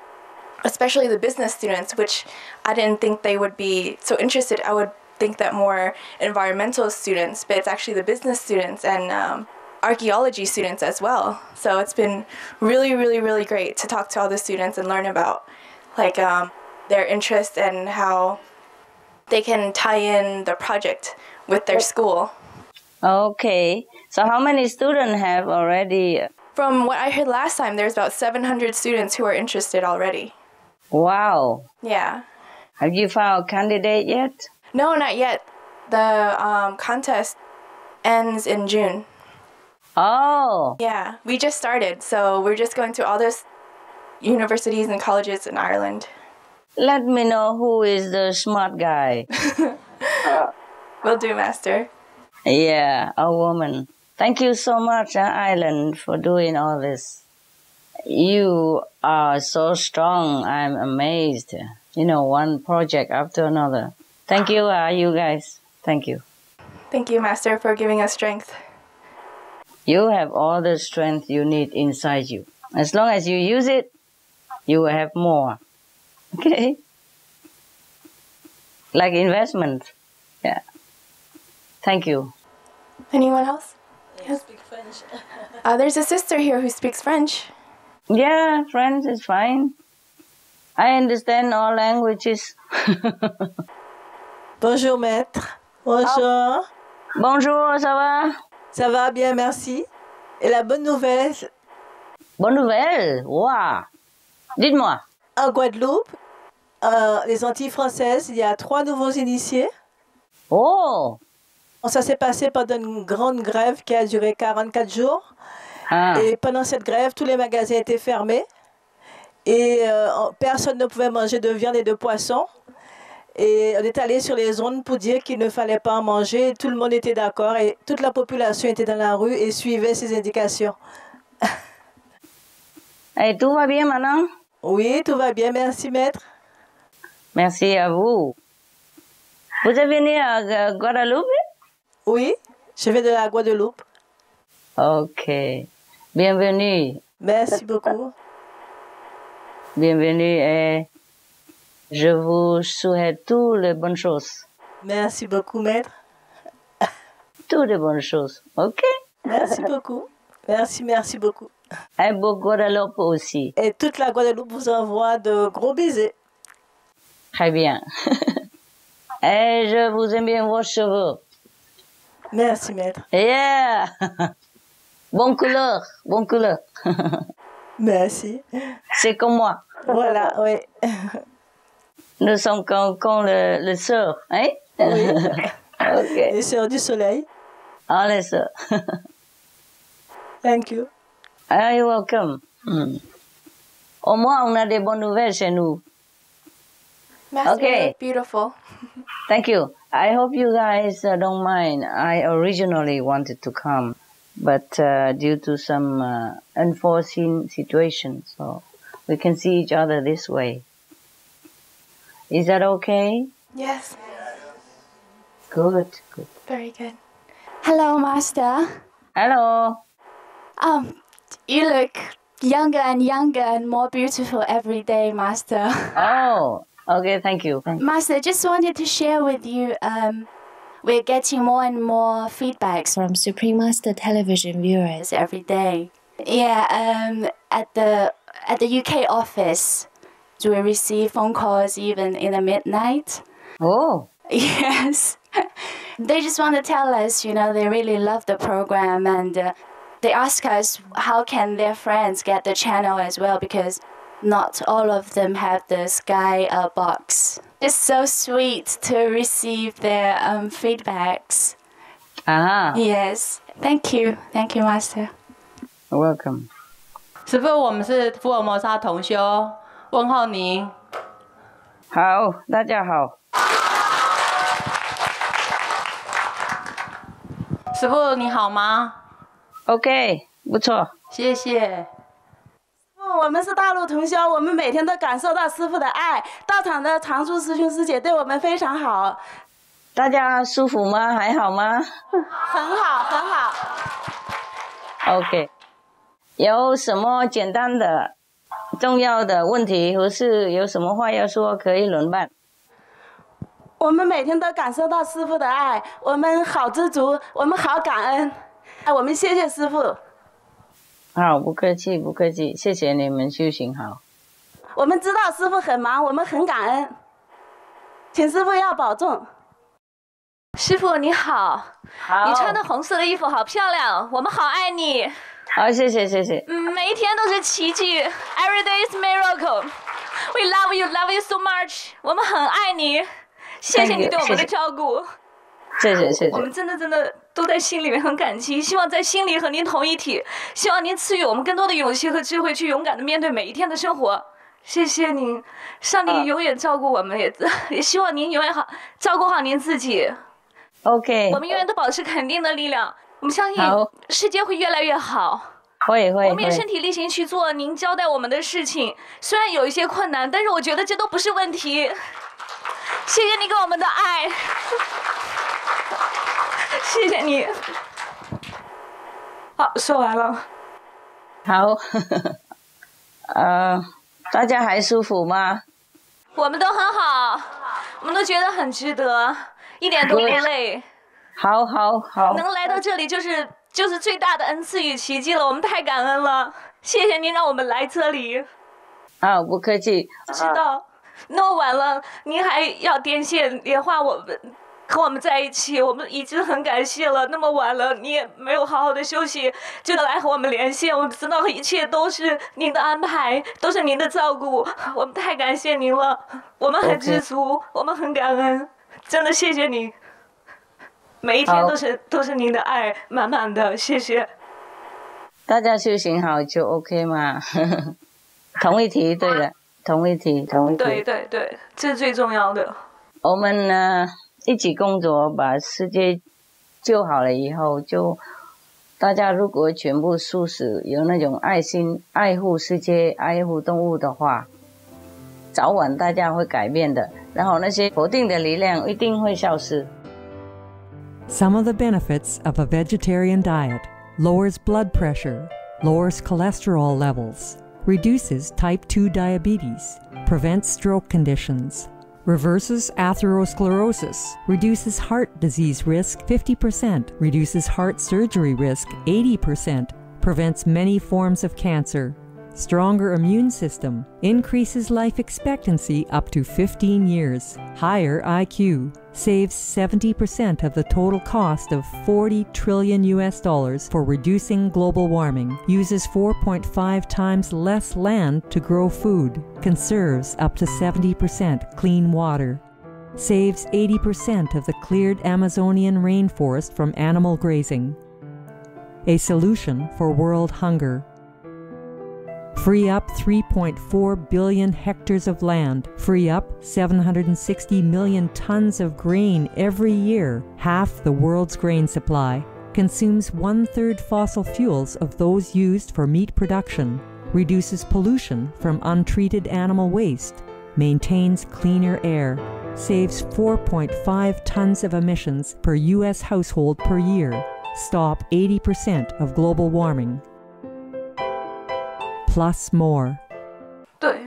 especially the business students, which I didn't think they would be so interested. I would think that more environmental students, but it's actually the business students and archaeology students as well. So it's been really, really, really great to talk to all the students and learn about like their interests and how they can tie in the project with their school. Okay. So how many students have already? From what I heard last time, there's about 700 students who are interested already. Wow. Yeah. Have you found a candidate yet? No, not yet. The contest ends in June. Oh. Yeah, we just started, so we're just going to all those universities and colleges in Ireland. Let me know who is the smart guy. Will do, Master. Yeah, a woman. Thank you so much, Ireland, for doing all this. You are so strong. I'm amazed. You know, one project after another. Thank you, you guys. Thank you. Thank you, Master, for giving us strength. You have all the strength you need inside you. As long as you use it, you will have more. Okay? Like investment. Yeah. Thank you. Anyone else? Yes. Speak French. There's a sister here who speaks French. Yeah, French is fine. I understand all languages. Bonjour, maître. Bonjour. Bonjour, ça va? Ça va bien, merci. Et la bonne nouvelle? Bonne nouvelle? Waouh! Dites-moi. En Guadeloupe, les Antilles françaises, il y a 3 nouveaux initiés. Oh! Ça s'est passé pendant une grande grève qui a duré 44 jours. Ah. Et pendant cette grève, tous les magasins étaient fermés. Et personne ne pouvait manger de viande et de poisson. Et on est allé sur les zones pour dire qu'il ne fallait pas en manger. Tout le monde était d'accord et toute la population était dans la rue et suivait ces indications. Et tout va bien maintenant? Oui, tout va bien. Merci, maître. Merci à vous. Vous êtes venu à Guadeloupe? Oui, je viens de la Guadeloupe. Ok. Bienvenue. Merci beaucoup. Bienvenue et je vous souhaite toutes les bonnes choses. Merci beaucoup, maître. Toutes les bonnes choses, ok? Merci beaucoup. Merci, merci beaucoup. Et pour Guadeloupe aussi. Et toute la Guadeloupe vous envoie de gros baisers. Très bien. Et je vous aime bien vos cheveux. Merci, maître. Yeah! Bonne couleur, bonne couleur. Merci. C'est comme moi. Voilà, oui. Nous sommes comme le sœurs, hein? Oui. Okay. Les sœurs du soleil. Ah, les sœurs. Thank you. You're welcome. Au moins, on a des bonnes nouvelles chez nous. Master, okay. Beautiful. Thank you. I hope you guys don't mind. I originally wanted to come, but due to some unforeseen situations, so we can see each other this way. Is that okay? Yes. Good, good. Very good. Hello, Master. Hello. You look younger and younger and more beautiful every day, Master. Oh, okay, thank you. Master, just wanted to share with you, we're getting more and more feedbacks from Supreme Master television viewers every day. Yeah, at the UK office, do we receive phone calls even in the midnight? Oh. Yes. They just want to tell us, you know, they really love the program, and they ask us how can their friends get the channel as well, because not all of them have the Sky box. It's so sweet to receive their feedbacks. Ah. Yes. Thank you. Thank you, Master. Welcome. 师父，我们是福尔摩沙同修，问候您。好，大家好。师父你好吗 ？OK， 不错，谢谢。我们是大陆同修，我们每天都感受到师父的爱。道场的常住师兄师姐对我们非常好。大家舒服吗？还好吗？很好，很好。OK， 有什么简单的、重要的问题，或是有什么话要说，可以轮办。我们每天都感受到师父的爱，我们好知足，我们好感恩。我们谢谢师父。好，不客气，不客气，谢谢你们修行好。我们知道师父很忙，我们很感恩，请师父要保重。师父你好，好，你穿的红色的衣服好漂亮，我们好爱你。好，谢谢谢谢。每一天都是奇迹 ，Every day is miracle. We love you, love you so much. 我们很爱你，谢谢你对我们的照顾。谢谢谢谢。我们真的都在心里面很感激，希望在心里和您同一体，希望您赐予我们更多的勇气和智慧，去勇敢的面对每一天的生活。谢谢您，上帝永远照顾我们，也希望您永远照顾好您自己。OK， 我们永远都保持肯定的力量，我们相信世界会越来越好。会。我们也身体力行去做您交代我们的事情，虽然有一些困难，但是我觉得这都不是问题。谢谢你给我们的爱，谢谢你。好，说完了。好，大家还舒服吗？我们都很好，我们都觉得很值得，一点都不累。好。能来到这里就是最大的恩赐与奇迹了，我们太感恩了，谢谢您让我们来这里。好，不客气。知道，那么晚了，您还要连线连话和我们在一起，我们已经很感谢了。那么晚了，你也没有好好的休息，就来和我们连线。我们知道一切都是您的安排，都是您的照顾，我们太感谢您了。我们很知足，我们很感恩，真的谢谢您。每一天都是您的爱满满的，谢谢。大家修行好就 OK 嘛，同一题，对的，同一题。对，这是最重要的。我们呢一起工作，把世界救好了以后，就大家如果全部素食，有那种爱心、爱护世界、爱护动物的话，早晚大家会改变的。然后那些否定的力量一定会消失。Some of the benefits of a vegetarian diet: lowers blood pressure, lowers cholesterol levels, reduces type 2 diabetes, prevents stroke conditions, reverses atherosclerosis, reduces heart disease risk 50%, reduces heart surgery risk 80%, prevents many forms of cancer, stronger immune system, increases life expectancy up to 15 years, higher IQ, saves 70% of the total cost of $40 trillion for reducing global warming, uses 4.5 times less land to grow food, conserves up to 70% clean water, saves 80% of the cleared Amazonian rainforest from animal grazing. A solution for world hunger. Free up 3.4 billion hectares of land, free up 760 million tons of grain every year, half the world's grain supply, consumes 1/3 fossil fuels of those used for meat production, reduces pollution from untreated animal waste, maintains cleaner air, saves 4.5 tons of emissions per U.S. household per year, stop 80% of global warming. Plus more. 对，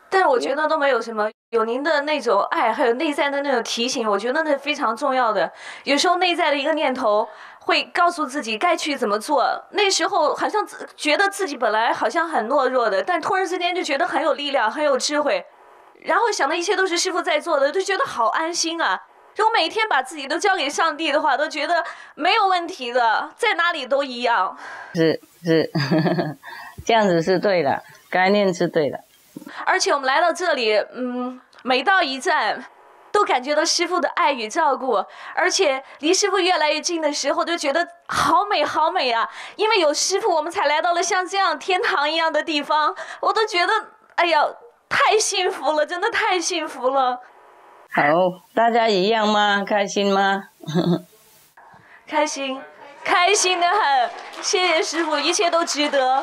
但是我觉得都没有什么，有您的那种爱，还有内在的那种提醒，我觉得那是非常重要的。有时候内在的一个念头会告诉自己该去怎么做，那时候好像觉得自己本来好像很懦弱的，但突然之间就觉得很有力量，很有智慧，然后想的一切都是师父在做的，就觉得好安心啊。如果每一天把自己都交给上帝的话，都觉得没有问题的，在哪里都一样。是这样子是对的，概念是对的。而且我们来到这里，每到一站都感觉到师父的爱与照顾，而且离师父越来越近的时候，就觉得好美好美啊！因为有师父，我们才来到了像这样天堂一样的地方，我都觉得，哎呀，太幸福了，真的太幸福了。好，大家一样吗？开心吗？开心，开心的很。谢谢师父，一切都值得。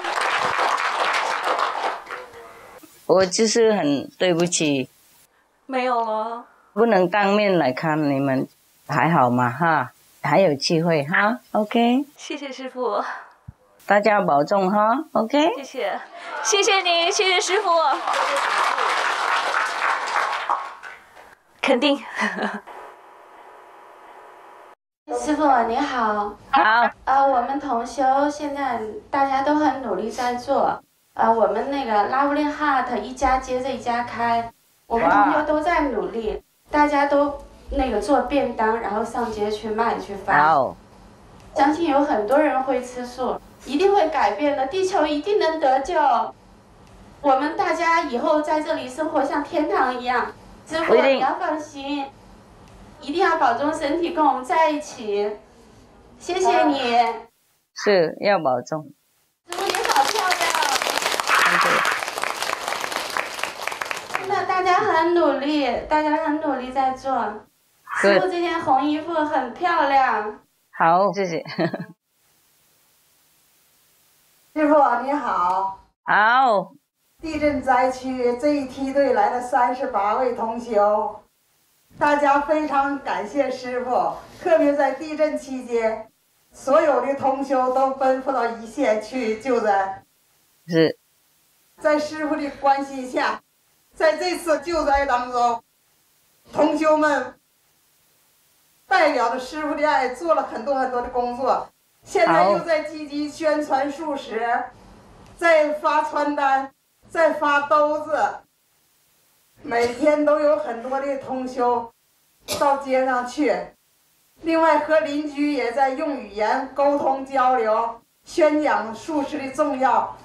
我就是很对不起，没有了，不能当面来看你们，还好嘛哈，还有机会哈 ，OK。谢谢师父，大家保重哈 ，OK。谢谢，谢谢你，谢谢师父，肯定。师父你好。好。我们同修现在大家都很努力在做。我们那个 Lovely Heart 一家接着一家开，我们同学都在努力，大家都那个做便当，然后上街去卖去发。相信有很多人会吃素，一定会改变的，地球一定能得救。我们大家以后在这里生活像天堂一样。师父你要放心，一定要保重身体，跟我们在一起。谢谢你。是要保重。师父你好漂亮。真的，大家很努力，大家很努力在做。师父这件红衣服很漂亮。好，谢谢。师父你好。好。地震灾区这一梯队来了38位同修，大家非常感谢师父，特别在地震期间，所有的同修都奔赴到一线去救灾。是。在师父的关心下，在这次救灾当中，同修们代表着师父的爱做了很多的工作，现在又在积极宣传素食，在发传单，在发兜子，每天都有很多的同修到街上去，另外和邻居也在用语言沟通交流，宣讲素食的重要，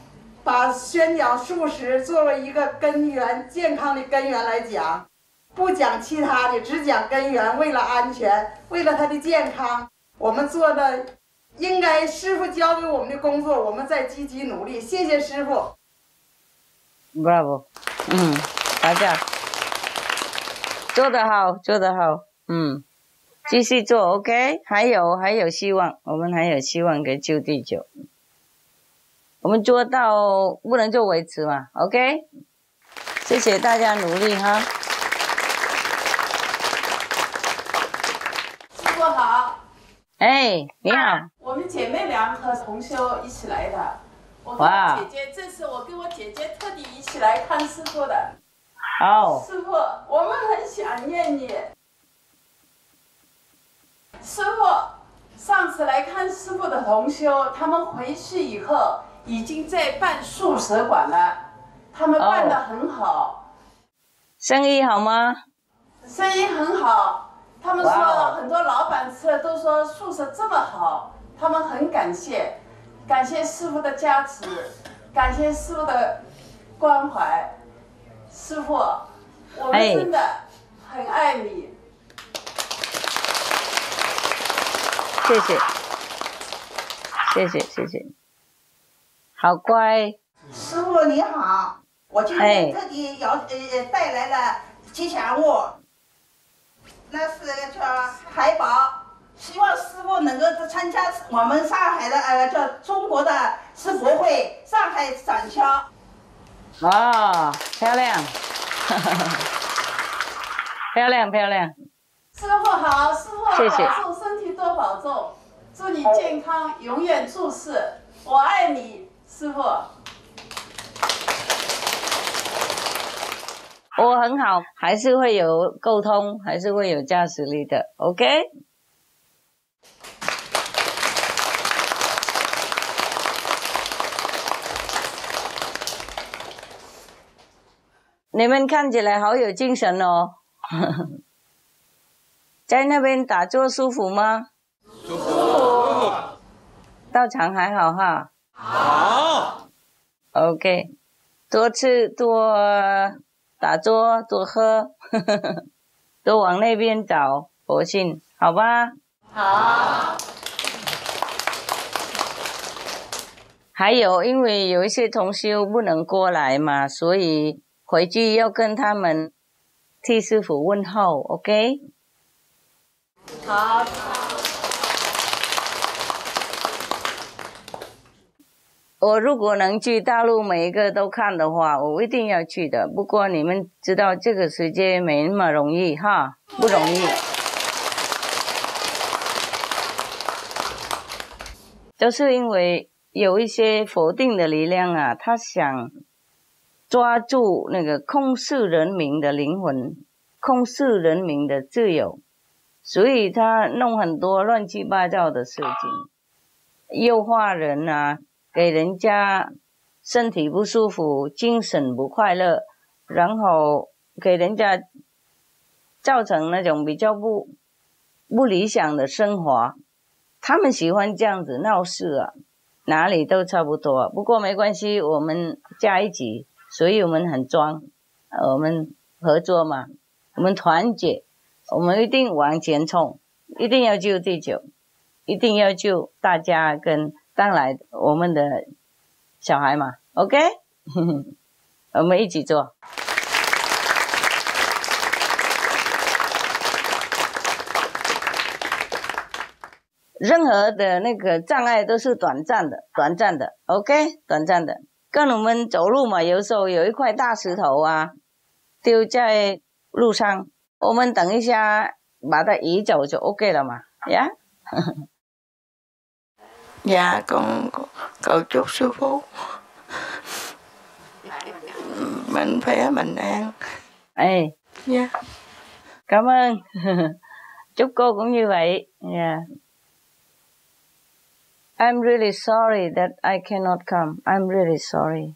把宣讲素食作为一个根源，健康的根源来讲，不讲其他的，只讲根源。为了安全，为了他的健康，我们做的应该师父交给我们的工作，我们在积极努力。谢谢师父。Bravo， 大家做得好，做得好，继续做 ，OK， 还有希望，我们还有希望可以救地球。我们做到不能就维持嘛 ，OK， 谢谢大家努力哈。师父好。哎，你好。我们姐妹俩和同修一起来的。我跟我姐姐，这次我跟我姐姐特地一起来看师父的。好。师父，我们很想念你。师父，上次来看师父的同修，他们回去以后已经在办素食馆了，他们办得很好。生意好吗？生意很好。他们说很多老板吃了都说素食这么好，他们很感谢。感谢师父的加持，感谢师父的关怀。师父，我们真的很爱你。谢谢，谢谢，谢谢。好乖。师父你好，我今天特地带来了吉祥物，那是叫海宝。希望师父能够参加我们上海的叫中国的世博会上海展销。漂亮，漂亮漂亮。师父好，师父谢谢。保重身体，多保重，祝你健康，永远注视，我爱你，师父。我很好，还是会有沟通，还是会有加持力的 ，OK。你们看起来好有精神哦，在那边打坐舒服吗？舒服。道场还好哈？好。OK， 多吃多打坐多喝，都往那边找佛性，好吧？好。还有，因为有一些同修不能过来嘛，所以回去要跟他们替师父问候 ，OK？ 好。我如果能去大陆每一个都看的话，我一定要去的。不过你们知道这个世界没那么容易哈，不容易。就是因为有一些否定的力量啊，他想抓住那个控制人民的灵魂，控制人民的自由，所以他弄很多乱七八糟的事情，诱惑人啊，给人家身体不舒服，精神不快乐，然后给人家造成那种比较不理想的生活。他们喜欢这样子闹事啊，哪里都差不多。不过没关系，我们加一起，所以我们很装，我们合作嘛，我们团结，我们一定往前冲，一定要救地球，一定要救大家跟当然我们的小孩嘛 ，OK？ 我们一起做。任何的那个障碍都是短暂的 ，OK？ 短暂的。跟我们走路嘛，有时候有一块大石头啊，丢在路上，我们等一下把它移走就 OK 了嘛，呀、yeah? Dạ, con cầu chúc sư phụ mạnh khỏe, bình an. Ê, Dạ. Cảm ơn. Chúc cô cũng như vậy. Yeah. I'm really sorry that I cannot come. I'm really sorry.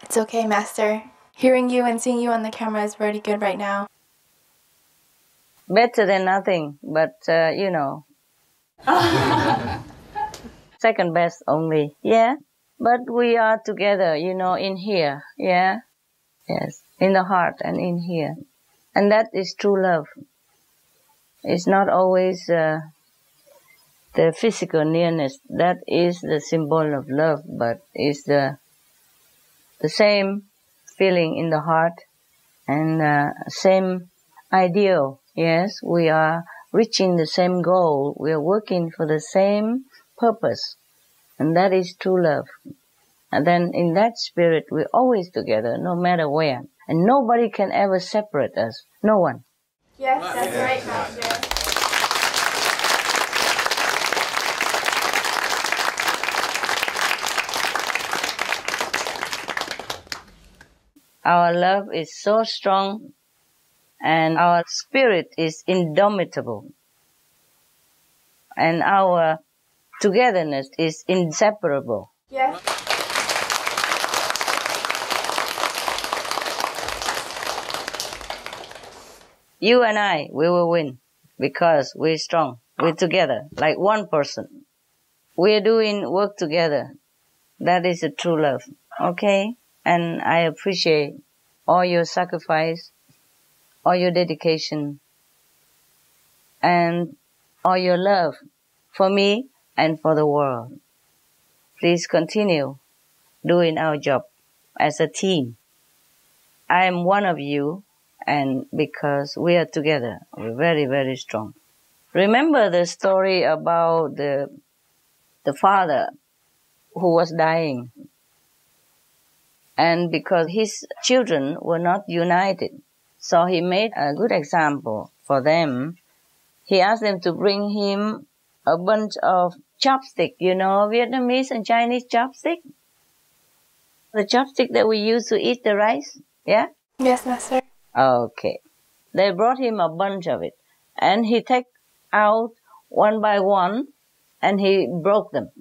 It's okay, Master. Hearing you and seeing you on the camera is very good right now. Better than nothing, but you know. Second best only, yeah. But we are together, you know, in here, yeah. Yes, in the heart and in here. And that is true love. It's not always the physical nearness. That is the symbol of love, but it's the same feeling in the heart and same ideal. Yes, we are reaching the same goal. We are working for the same purpose, and that is true love. And then in that spirit, we're always together, no matter where. And nobody can ever separate us. No one. Yes, that's right, Master. Our love is so strong, and our spirit is indomitable. And our togetherness is inseparable. Yes. You and I, we will win because we're strong. We're together, like one person. We're doing work together. That is a true love, okay? And I appreciate all your sacrifice, all your dedication, and all your love for me and for the world. Please continue doing our job as a team. I am one of you, and because we are together, we're very, very strong. Remember the story about the father who was dying, and because his children were not united, so he made a good example for them. He asked them to bring him a bunch of chopstick, you know, Vietnamese and Chinese chopstick. The chopstick that we use to eat the rice, yeah? Yes, Master. Okay. They brought him a bunch of it, and he took out one by one, and he broke them.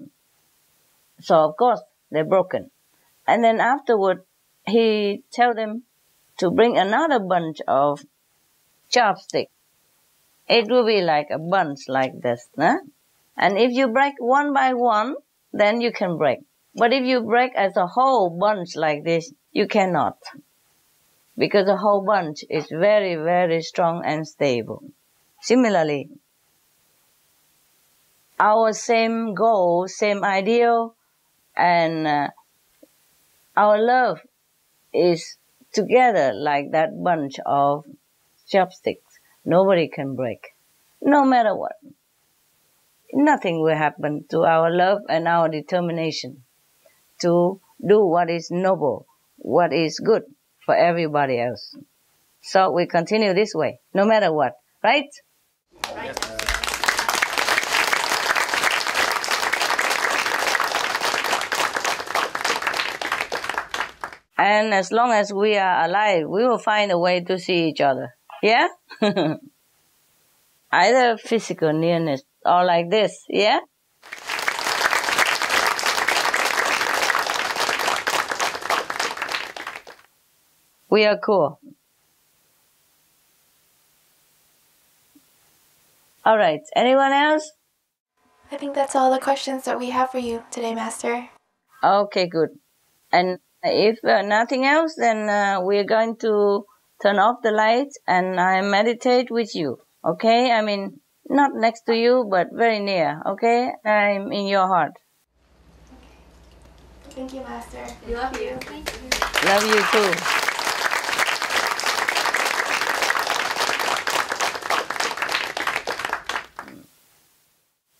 So, of course, they're broken. And then afterward, he told them to bring another bunch of chopsticks. It will be like a bunch like this, huh? And if you break one by one, then you can break. But if you break as a whole bunch like this, you cannot. Because the whole bunch is very, very strong and stable. Similarly, our same goal, same ideal, and our love is together like that bunch of chopsticks. Nobody can break, no matter what. Nothing will happen to our love and our determination to do what is noble, what is good for everybody else. So we continue this way, no matter what, right? Right. And as long as we are alive, we will find a way to see each other. Yeah? Either physical nearness or like this, yeah? We are cool. All right, anyone else? I think that's all the questions that we have for you today, Master. Okay, good. And if nothing else, then we're going to turn off the lights and I meditate with you, okay? I mean, not next to you, but very near, okay? I'm in your heart. Okay. Thank you, Master. We love you. Thank you. Love you too.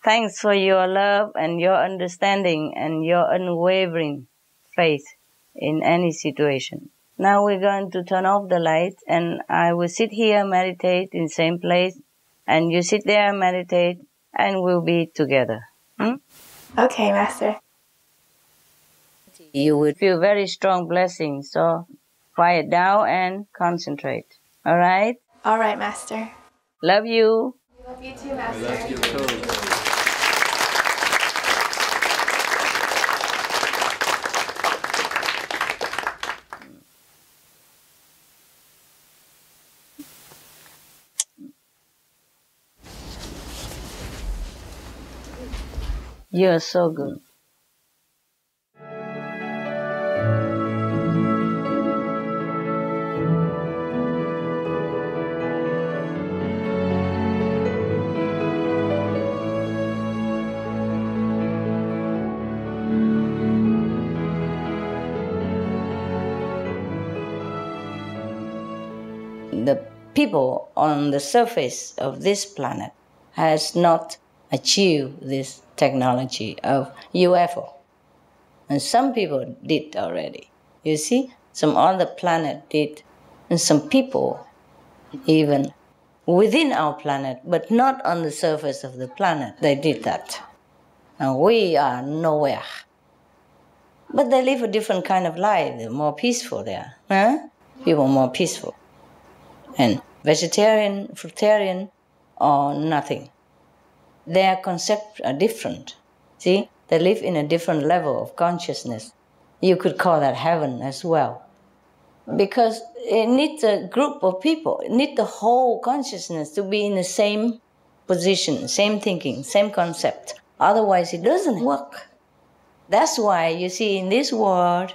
Thanks for your love and your understanding and your unwavering faith in any situation. Now we're going to turn off the lights and I will sit here, meditate in the same place, and you sit there, meditate, and we'll be together. Okay, Master. You will feel very strong blessing, so quiet down and concentrate. All right? All right, Master. Love you. We love you too, Master. I love you too. You're so good. The people on the surface of this planet has not achieved this technology of UFO. And some people did already. You see, some other planet did, and some people even within our planet, but not on the surface of the planet, they did that. And we are nowhere. But they live a different kind of life. They're more peaceful there. Huh? People more peaceful. And vegetarian, fruitarian, or nothing. Their concepts are different. See, they live in a different level of consciousness. You could call that heaven as well. Because it needs a group of people, it needs the whole consciousness to be in the same position, same thinking, same concept. Otherwise, it doesn't work. That's why you see in this world,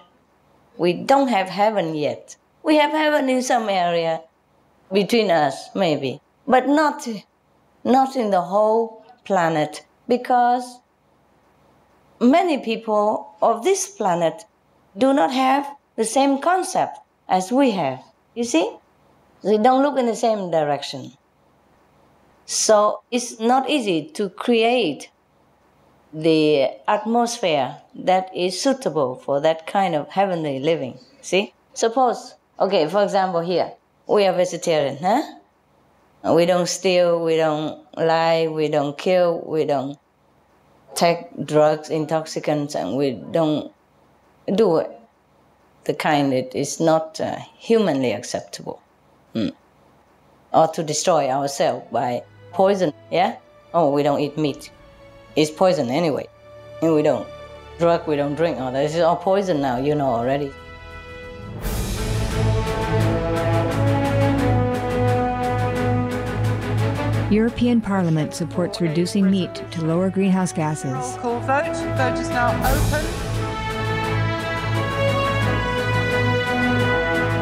we don't have heaven yet. We have heaven in some area between us, maybe, but not in the whole planet, because many people of this planet do not have the same concept as we have. You see? They don't look in the same direction. So it's not easy to create the atmosphere that is suitable for that kind of heavenly living. See? Suppose, okay, for example here, we are vegetarian, huh? We don't steal, we don't lie, we don't kill, we don't take drugs, intoxicants, and we don't do it the kind that is not humanly acceptable. Or to destroy ourselves by poison, yeah? Oh, we don't eat meat. It's poison anyway. And we don't drug, we don't drink. Oh, this is all poison now, you know already. European Parliament supports reducing meat to lower greenhouse gases. Roll call vote. Vote is now open.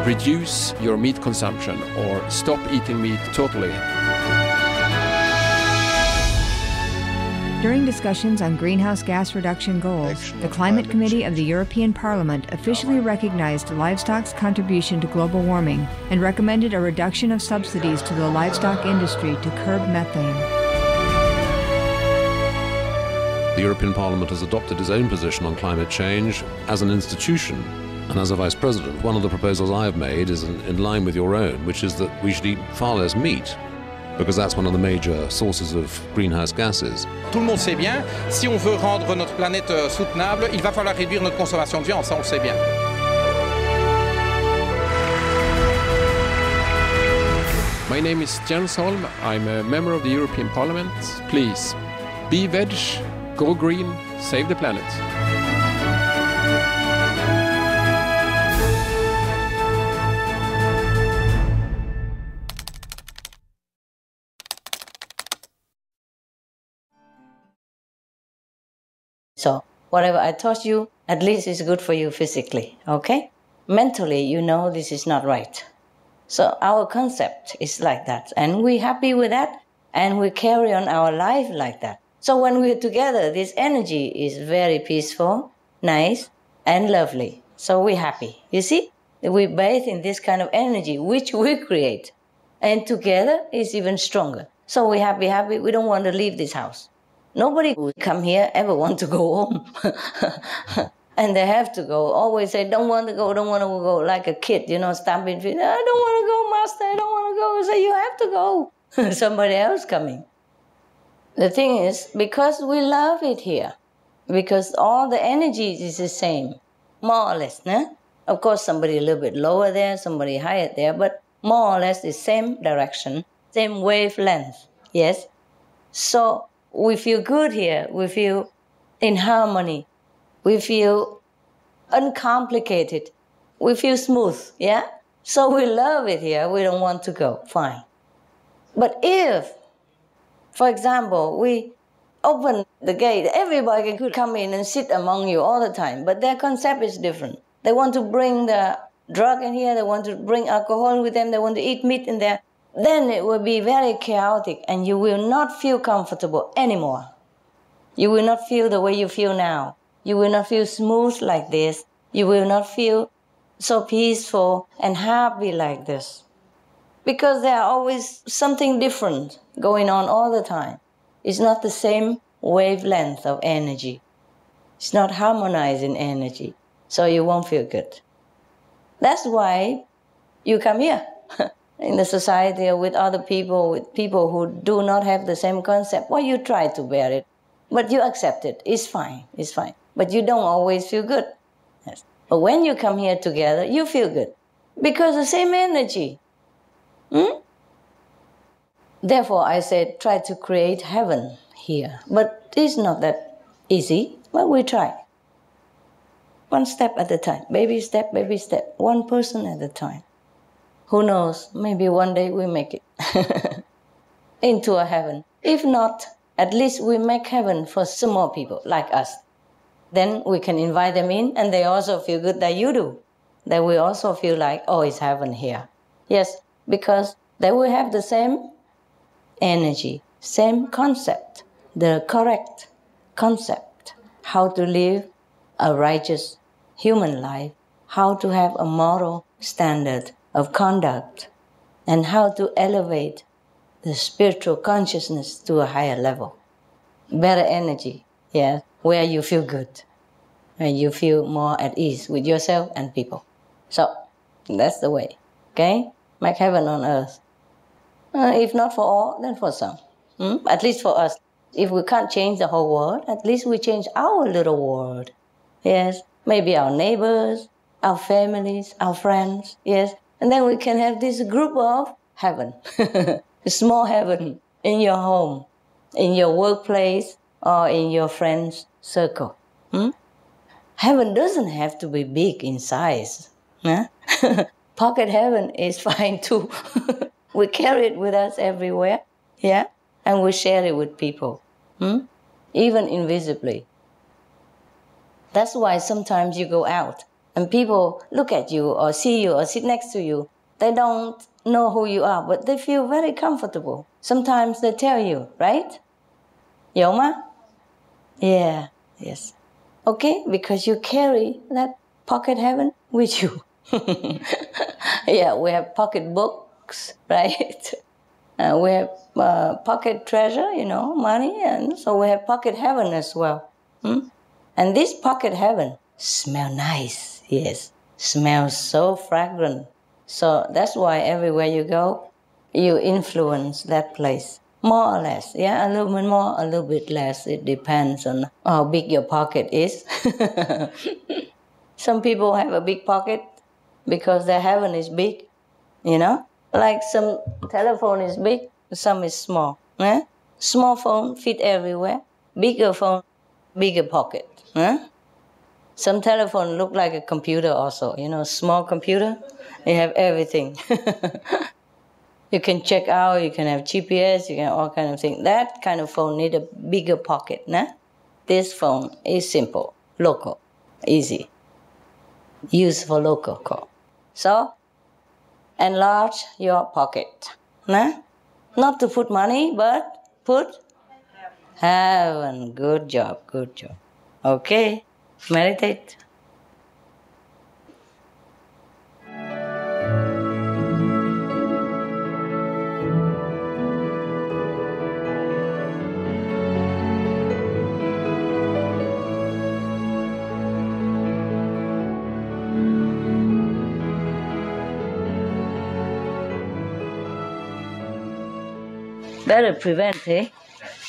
Reduce your meat consumption or stop eating meat totally. During discussions on greenhouse gas reduction goals, the Climate Committee of the European Parliament officially recognized livestock's contribution to global warming and recommended a reduction of subsidies to the livestock industry to curb methane. The European Parliament has adopted its own position on climate change as an institution. And as a Vice President, one of the proposals I have made is in line with your own, which is that we should eat far less meat, because that's one of the major sources of greenhouse gases. Tout le monde sait bien, si on veut rendre notre planète soutenable, il va falloir réduire notre consommation de viande, ça on le sait bien. My name is Jens Holm. I'm a member of the European Parliament. Please, be veg, go green, save the planet. So whatever I taught you, at least it's good for you physically, okay? Mentally, you know this is not right. So our concept is like that, and we're happy with that, and we carry on our life like that. So when we're together, this energy is very peaceful, nice, and lovely. So we're happy. You see? We bathe in this kind of energy, which we create. And together is even stronger. So we're happy. We don't want to leave this house. Nobody who come here ever want to go home. And they have to go. Always say, don't want to go, like a kid, stamping feet. I don't want to go, master, I don't want to go. I say, you have to go. Somebody else coming. The thing is, because we love it here, because all the energy is the same, more or less. Of course, somebody a little bit lower there, somebody higher there, but more or less the same direction, same wavelength, yes? So we feel good here, we feel in harmony, we feel uncomplicated, we feel smooth, yeah? So we love it here, we don't want to go, fine. But if, for example, we open the gate, everybody could come in and sit among you all the time, but their concept is different. They want to bring the drug in here, they want to bring alcohol with them, they want to eat meat in there. Then it will be very chaotic and you will not feel comfortable anymore. You will not feel the way you feel now. You will not feel smooth like this. You will not feel so peaceful and happy like this. Because there are always something different going on all the time. It's not the same wavelength of energy. It's not harmonizing energy. So you won't feel good. That's why you come here. In the society or with other people, with people who do not have the same concept, well, you try to bear it, but you accept it. It's fine, it's fine. But you don't always feel good. Yes. But when you come here together, you feel good. Because the same energy. Therefore, I said, try to create heaven here. But it's not that easy, but we try. One step at a time, baby step, one person at a time. Who knows, maybe one day we make it into a heaven. If not, at least we make heaven for some more people like us. Then we can invite them in and they also feel good that you do. They will also feel like, oh, it's heaven here. Yes, because they will have the same energy, same concept, the correct concept, how to live a righteous human life, how to have a moral standard of conduct, and how to elevate the spiritual consciousness to a higher level. Better energy, yeah, where you feel good, where you feel more at ease with yourself and people. So, that's the way, okay? Make heaven on earth. If not for all, then for some. At least for us. If we can't change the whole world, at least we change our little world. Yes, maybe our neighbors, our families, our friends, yes. And then we can have this group of heaven, a small heaven in your home, in your workplace, or in your friends' circle. Heaven doesn't have to be big in size. Pocket heaven is fine too. We carry it with us everywhere, yeah, and we share it with people, even invisibly. That's why sometimes you go out and people look at you or see you or sit next to you. They don't know who you are, but they feel very comfortable. Sometimes they tell you, right? 有吗? Yeah, yes. Okay, because you carry that pocket heaven with you. Yeah, we have pocket books, right? We have pocket treasure, money, and so we have pocket heaven as well. And this pocket heaven smells nice, yes. Smells so fragrant. So that's why everywhere you go, you influence that place. More or less, yeah, a little bit more, a little bit less. It depends on how big your pocket is. Some people have a big pocket because their heaven is big, Like some telephone is big, some is small. Small phone fit everywhere. Bigger phone, bigger pocket. Some telephone look like a computer also. Small computer, you have everything. You can check out, you can have GPS, you can have all kind of things. That kind of phone need a bigger pocket. This phone is simple, local, easy. Used for local call. So, enlarge your pocket. Not to put money, but put heaven. Good job, good job. Okay, meditate. Better prevent, eh?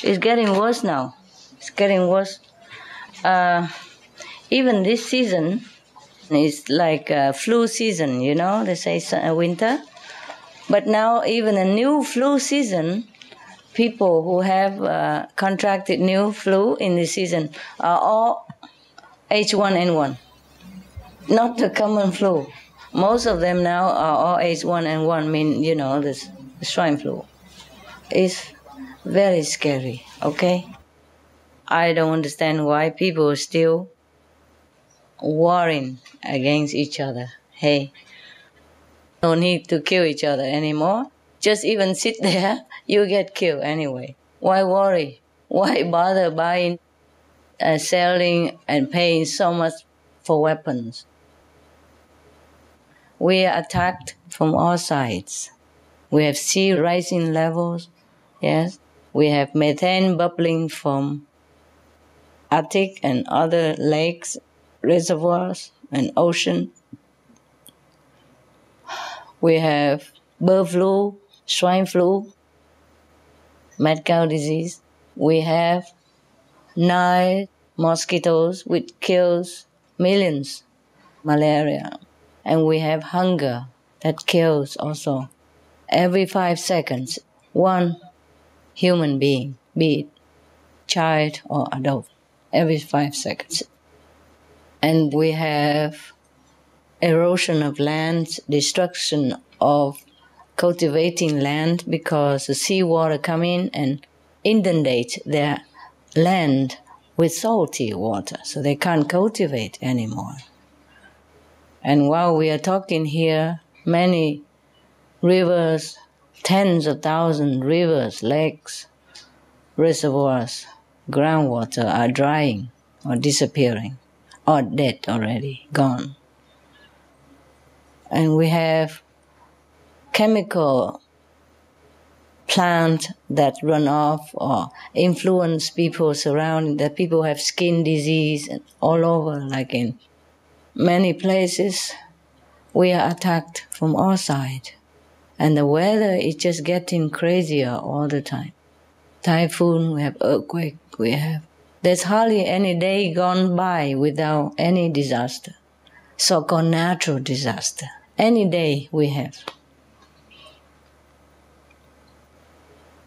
It's getting worse now. It's getting worse. Even this season is like a flu season, they say winter. But now even a new flu season, people who have contracted new flu in this season are all H1N1, not the common flu. Most of them now are all H1N1, the swine flu. It's very scary, okay? I don't understand why people are still warring against each other. Hey, no need to kill each other anymore. Just even sit there, you get killed anyway. Why worry? Why bother buying, selling, and paying so much for weapons? We are attacked from all sides. We have sea rising levels. Yes, we have methane bubbling from Arctic and other lakes, reservoirs, and ocean. We have bird flu, swine flu, mad cow disease. We have Nile mosquitoes, which kills millions, malaria. And we have hunger that kills also. Every 5 seconds, one human being, be it child or adult, every 5 seconds. And we have erosion of land, destruction of cultivating land because the seawater come in and inundate their land with salty water, so they can't cultivate anymore. And while we are talking here, many rivers, tens of thousands rivers, lakes, reservoirs, groundwater are drying or disappearing or dead already, gone. And we have chemical plants that run off or influence people surrounding, that people have skin disease and all over, like in many places. We are attacked from all sides. And the weather is just getting crazier all the time. Typhoon, we have earthquake, there's hardly any day gone by without any disaster, so-called natural disaster. Any day we have.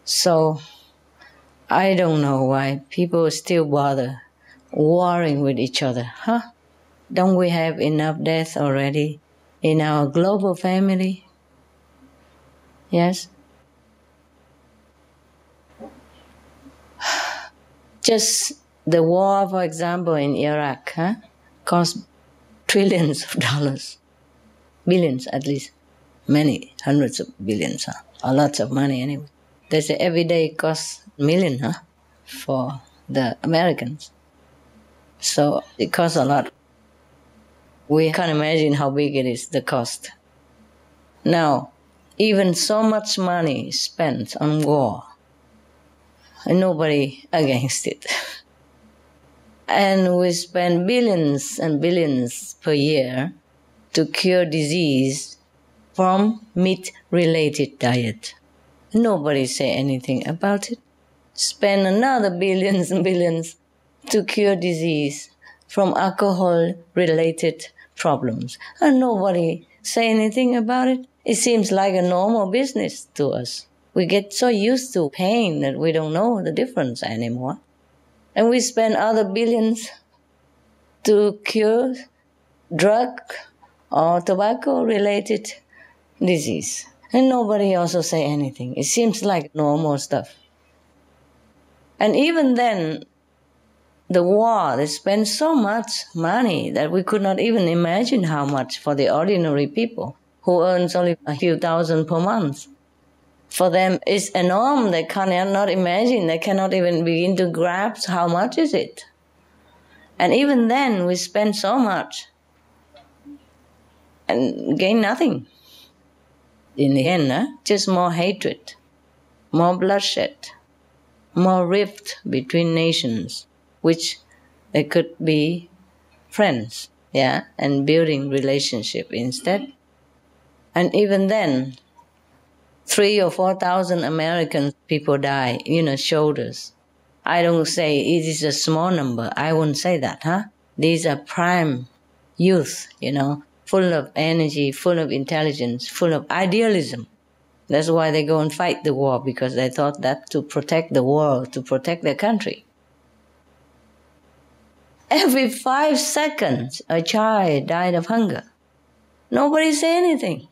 So, I don't know why people still bother warring with each other, Don't we have enough death already in our global family? Yes? Just the war, for example, in Iraq, cost trillions of dollars. Billions, at least. Many, hundreds of billions, a lot of money anyway. They say every day costs $1 million, for the Americans. So it costs a lot. We can't imagine how big it is, the cost. Now, even so much money spent on war, and nobody against it. And we spend billions and billions per year to cure disease from meat-related diet. Nobody say anything about it. Spend another billions and billions to cure disease from alcohol-related problems. And nobody say anything about it. It seems like a normal business to us. We get so used to pain that we don't know the difference anymore. And we spend other billions to cure drug or tobacco-related disease. And nobody also say anything. It seems like normal stuff. And even then, the war, they spend so much money that we could not even imagine how much for the ordinary people who earns only a few thousand per month. For them, it's enormous. They cannot imagine. They cannot even begin to grasp how much is it. And even then, we spend so much and gain nothing. In the end, just more hatred, more bloodshed, more rift between nations, which they could be friends, and building relationship instead. And even then, 3,000 or 4,000 American people die, shoulders. I don't say it is a small number. I won't say that, These are prime youth, full of energy, full of intelligence, full of idealism. That's why they go and fight the war, because they thought that to protect the world, to protect their country. Every 5 seconds, a child died of hunger. Nobody say anything.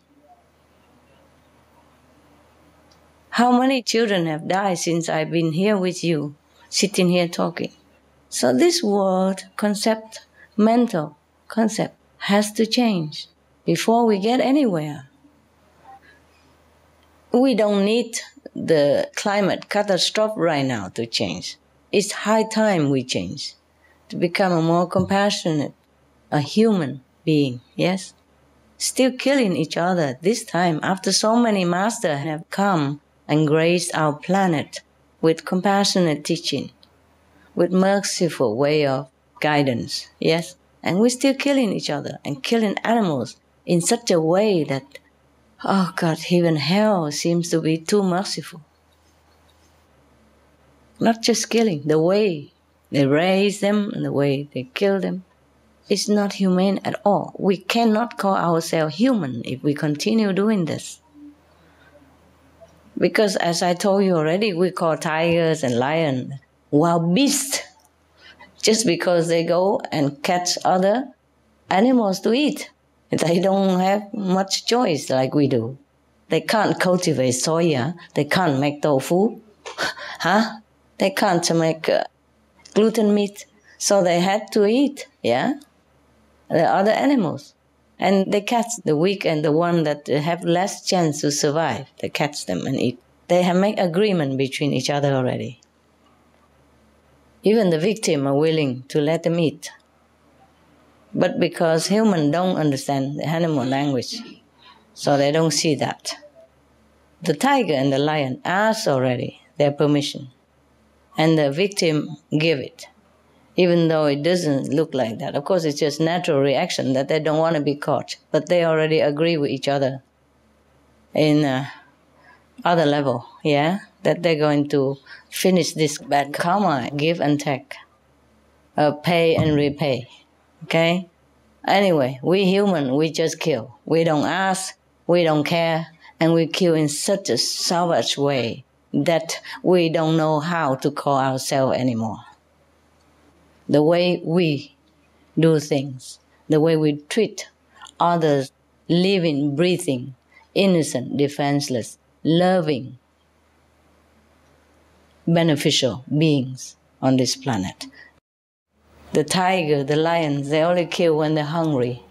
How many children have died since I've been here with you, sitting here talking? So this word concept, mental concept, has to change before we get anywhere. We don't need the climate catastrophe right now to change. It's high time we change, to become a more compassionate, a human being, yes? Still killing each other this time after so many masters have come and graced our planet with compassionate teaching, with merciful way of guidance, yes? And we're still killing each other and killing animals in such a way that, oh God, even hell seems to be too merciful. Not just killing, the way they raise them and the way they kill them, it's not humane at all. We cannot call ourselves human if we continue doing this. Because as I told you already, we call tigers and lions wild beasts just because they go and catch other animals to eat. They don't have much choice like we do. They can't cultivate soya. They can't make tofu. They can't make gluten meat. So they had to eat, the other animals. And they catch the weak and the one that have less chance to survive. They catch them and eat. They have made agreement between each other already. Even the victim are willing to let them eat. But because humans don't understand the animal language, so they don't see that. The tiger and the lion ask already their permission, and the victim give it, even though it doesn't look like that. Of course, it's just natural reaction that they don't want to be caught, but they already agree with each other in other level, that they're going to finish this bad karma, give and take, pay and repay, okay? Anyway, we human, we just kill. We don't ask, we don't care, and we kill in such a savage way that we don't know how to call ourselves anymore. The way we do things, the way we treat others, living, breathing, innocent, defenseless, loving, beneficial beings on this planet. The tiger, the lions, they only kill when they're hungry.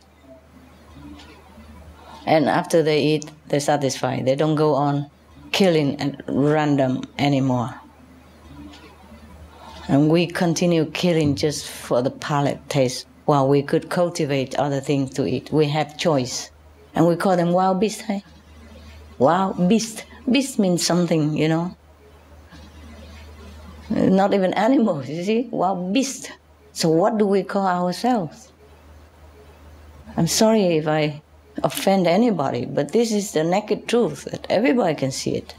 And after they eat, they're satisfied. They don't go on killing at random anymore. And we continue killing just for the palate taste, while we could cultivate other things to eat. We have choice. And we call them wild beasts, hey? Wild beast. Beast means something, you know. Not even animals, you see? Wild beast. So what do we call ourselves? I'm sorry if I offend anybody, but this is the naked truth, that everybody can see it.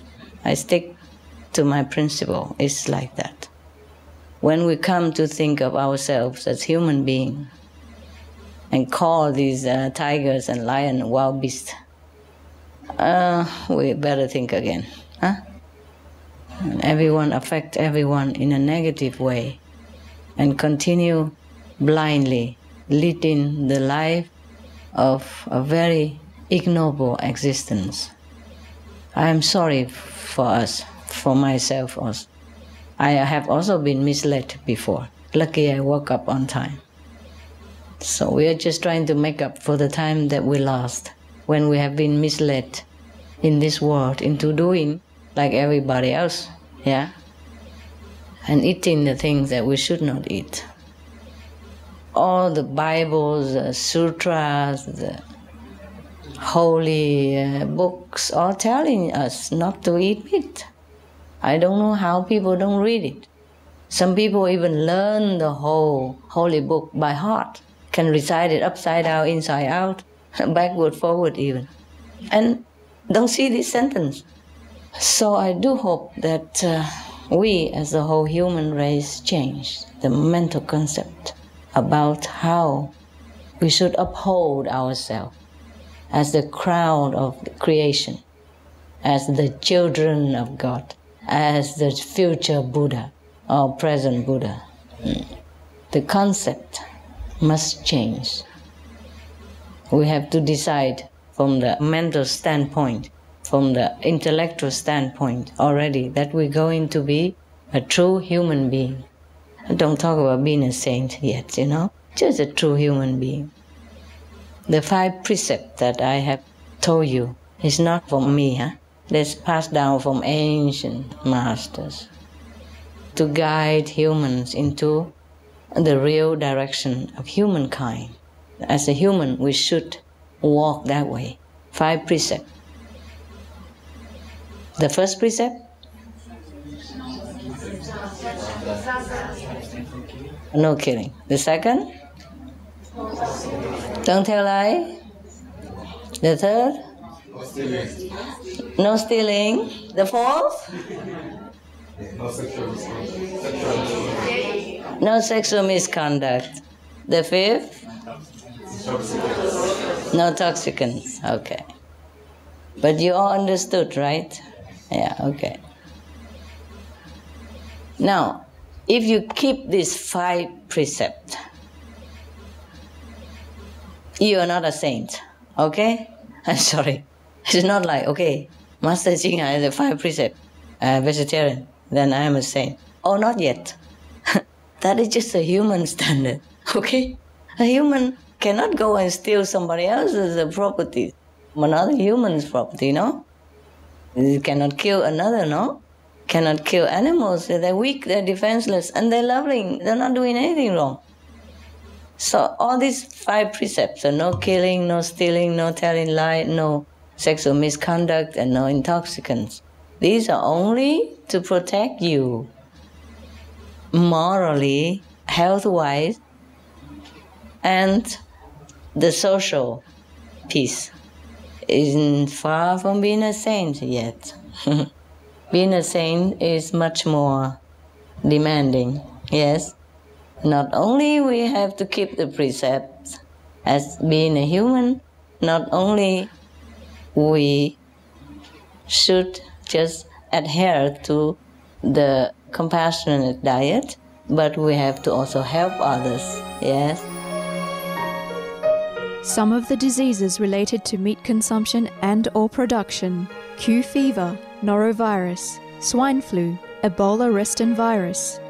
I stick to my principle. It's like that. When we come to think of ourselves as human beings and call these tigers and lions wild beasts, we better think again. Huh? And everyone affect everyone in a negative way and continue blindly leading the life of a very ignoble existence. I am sorry for us, for myself also. I have also been misled before. Lucky I woke up on time. So we are just trying to make up for the time that we lost when we have been misled in this world into doing like everybody else, yeah? And eating the things that we should not eat. All the Bibles, the sutras, the holy books are telling us not to eat meat. I don't know how people don't read it. Some people even learn the whole holy book by heart, can recite it upside down, inside out, backward, forward even, and don't see this sentence. So I do hope that we as the whole human race change the mental concept about how we should uphold ourselves as the crown of creation, as the children of God, as the future Buddha or present Buddha. The concept must change. We have to decide from the mental standpoint, from the intellectual standpoint already, that we're going to be a true human being. Don't talk about being a saint yet, you know, just a true human being. The 5 precepts that I have told you is not from me, huh? That's passed down from ancient masters to guide humans into the real direction of humankind. As a human, we should walk that way. 5 precepts. The first precept? No killing. The second? Don't tell lie. The third? No stealing. The fourth? No sexual misconduct. The fifth? No toxicants. Okay. But you all understood, right? Yeah, okay. Now, if you keep these 5 precepts, you are not a saint, okay? I'm sorry. It's not like, okay, Master Ching Hai has the 5 precepts, vegetarian, then I am a saint. Oh, not yet. That is just a human standard, okay? A human cannot go and steal somebody else's property, another human's property, no? You cannot kill another, no? Cannot kill animals. They're weak, they're defenseless, and they're loving. They're not doing anything wrong. So all these 5 precepts are no killing, no stealing, no telling lie, no sexual misconduct, and no intoxicants. These are only to protect you morally, health-wise, and the social peace. Isn't far from being a saint yet. Being a saint is much more demanding, yes. Not only we have to keep the precepts as being a human, not only we should just adhere to the compassionate diet, but we have to also help others, yes. Some of the diseases related to meat consumption and or production: Q fever, norovirus, swine flu, Ebola resistant virus.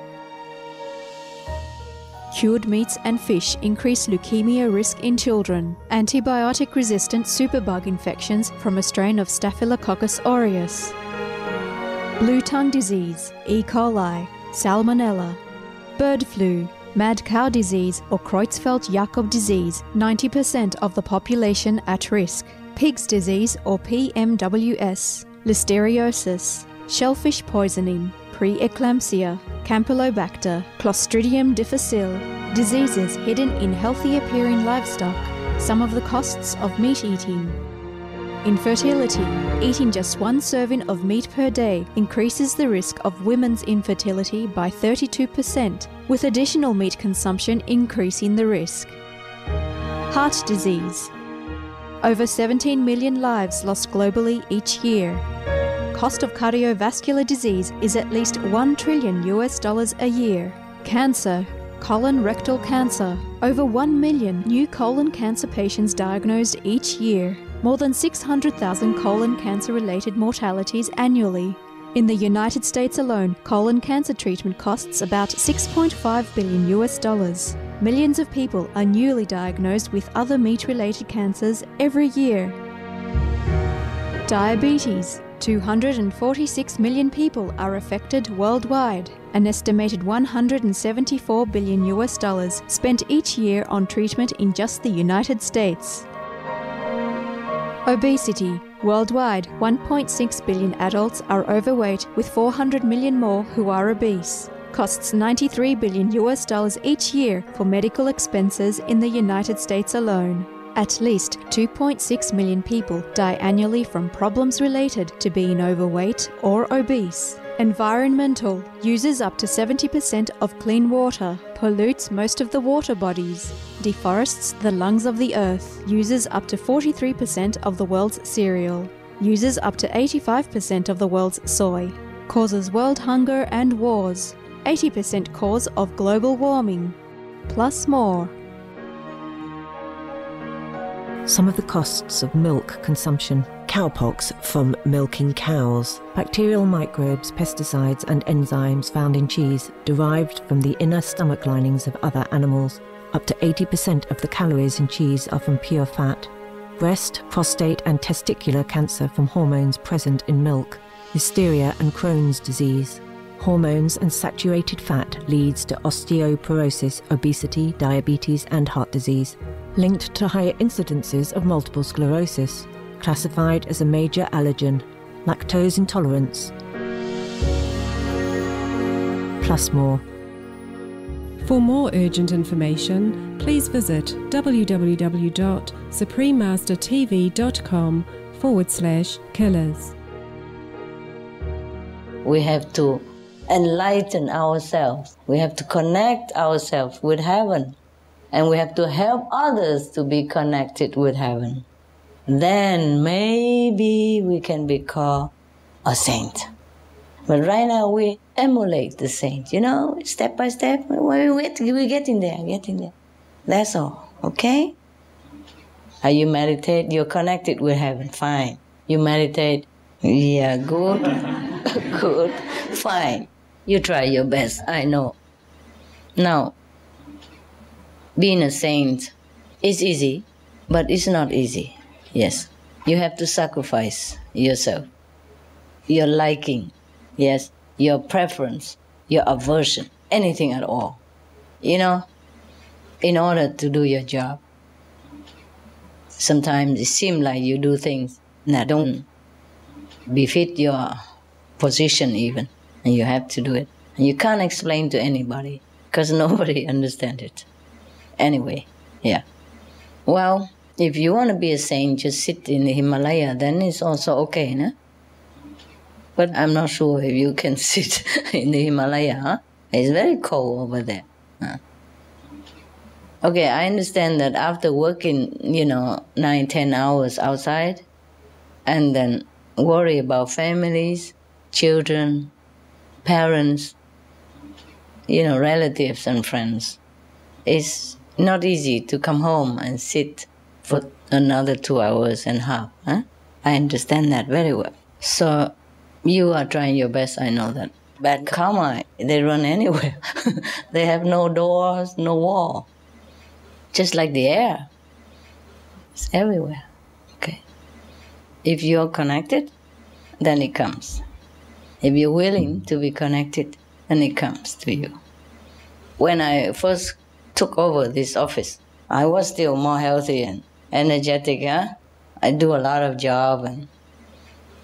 Cured meats and fish increase leukemia risk in children. Antibiotic-resistant superbug infections from a strain of Staphylococcus aureus. Blue tongue disease, E. coli, Salmonella. Bird flu, mad cow disease or Creutzfeldt-Jakob disease, 90% of the population at risk. Pig's disease or PMWS, listeriosis, shellfish poisoning, preeclampsia, Campylobacter, Clostridium difficile, diseases hidden in healthy-appearing livestock, some of the costs of meat eating. Infertility. Eating just 1 serving of meat per day increases the risk of women's infertility by 32%, with additional meat consumption increasing the risk. Heart disease. Over 17 million lives lost globally each year. Cost of cardiovascular disease is at least $1 trillion a year. Cancer. Colon rectal cancer. Over 1 million new colon cancer patients diagnosed each year. More than 600,000 colon cancer-related mortalities annually. In the United States alone, colon cancer treatment costs about $6.5 billion. Millions of people are newly diagnosed with other meat-related cancers every year. Diabetes. 246 million people are affected worldwide. An estimated $174 billion spent each year on treatment in just the United States. Obesity. Worldwide, 1.6 billion adults are overweight, with 400 million more who are obese. Costs $93 billion each year for medical expenses in the United States alone. At least 2.6 million people die annually from problems related to being overweight or obese. Environmental. Uses up to 70% of clean water. Pollutes most of the water bodies. Deforests the lungs of the earth. Uses up to 43% of the world's cereal. Uses up to 85% of the world's soy. Causes world hunger and wars. 80% cause of global warming. Plus more. Some of the costs of milk consumption. Cowpox from milking cows. Bacterial microbes, pesticides and enzymes found in cheese derived from the inner stomach linings of other animals. Up to 80% of the calories in cheese are from pure fat. Breast, prostate and testicular cancer from hormones present in milk. Listeria and Crohn's disease. Hormones and saturated fat leads to osteoporosis, obesity, diabetes and heart disease. Linked to higher incidences of multiple sclerosis. Classified as a major allergen. Lactose intolerance. Plus more. For more urgent information, please visit www.suprememastertv.com/killers. We have to enlighten ourselves. We have to connect ourselves with heaven. And we have to help others to be connected with heaven. Then maybe we can be called a saint. But right now we emulate the saint, step by step. We're getting there, That's all, okay? You meditate, you're connected with heaven, fine. You meditate, yeah, good, good, fine. You try your best, I know. Now, being a saint is easy, but it's not easy. Yes, you have to sacrifice yourself, your liking, yes, your preference, your aversion, anything at all, in order to do your job. Sometimes it seems like you do things that don't befit your position even, and you have to do it. And you can't explain to anybody, because nobody understands it. Anyway, yeah. Well, if you want to be a saint, just sit in the Himalaya, then it's also okay, no? But I'm not sure if you can sit in the Himalaya, huh? It's very cold over there. Huh? Okay, I understand that after working, 9-10 hours outside, and then worry about families, children, parents, relatives and friends, it's not easy to come home and sit for another 2 hours and a half. Huh? I understand that very well. So you are trying your best, I know that. Bad karma, they run anywhere. They have no doors, no wall. Just like the air. It's everywhere. Okay. If you're connected, then it comes. If you're willing to be connected, then it comes to you. When I first took over this office, I was still more healthy and energetic. Yeah? I do a lot of job and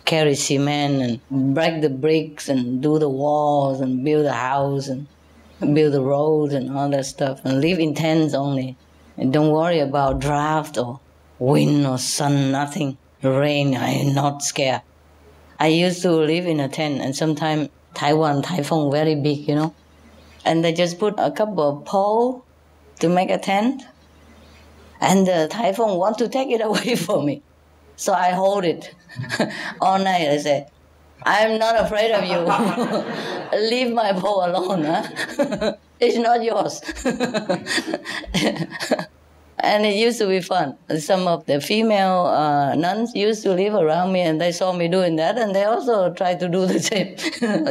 carry cement and break the bricks and do the walls and build a house and build the roads and all that stuff and live in tents only. And don't worry about drought or wind or sun, nothing. Rain, I'm not scared. I used to live in a tent and sometimes Taiwan typhoon very big, you know. And they just put a couple of poles to make a tent. And the typhoon want to take it away from me. So I hold it all night. I say, I'm not afraid of you. Leave my pole alone. Huh? It's not yours. And it used to be fun. Some of the female nuns used to live around me and they saw me doing that and they also tried to do the same.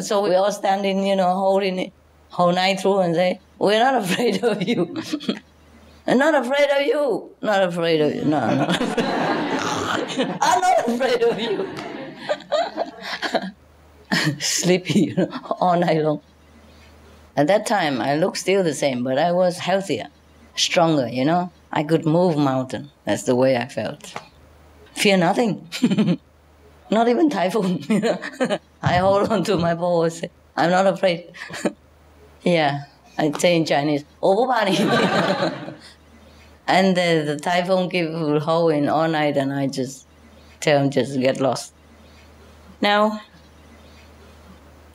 So we all standing, you know, holding it whole night through and say, we're not afraid of you. I'm not afraid of you. Not afraid of you. No, I'm not afraid. I'm not afraid of you. Sleepy, you know, all night long. At that time, I looked still the same, but I was healthier, stronger, you know. I could move mountain. That's the way I felt. Fear nothing. Not even typhoon, you know. I hold on to my pole and say, I'm not afraid. Yeah, I say in Chinese, and the typhoon keep howling all night and I just tell him just get lost. Now,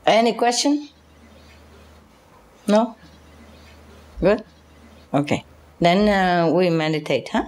any question? No? Good? Okay. Then we meditate, huh?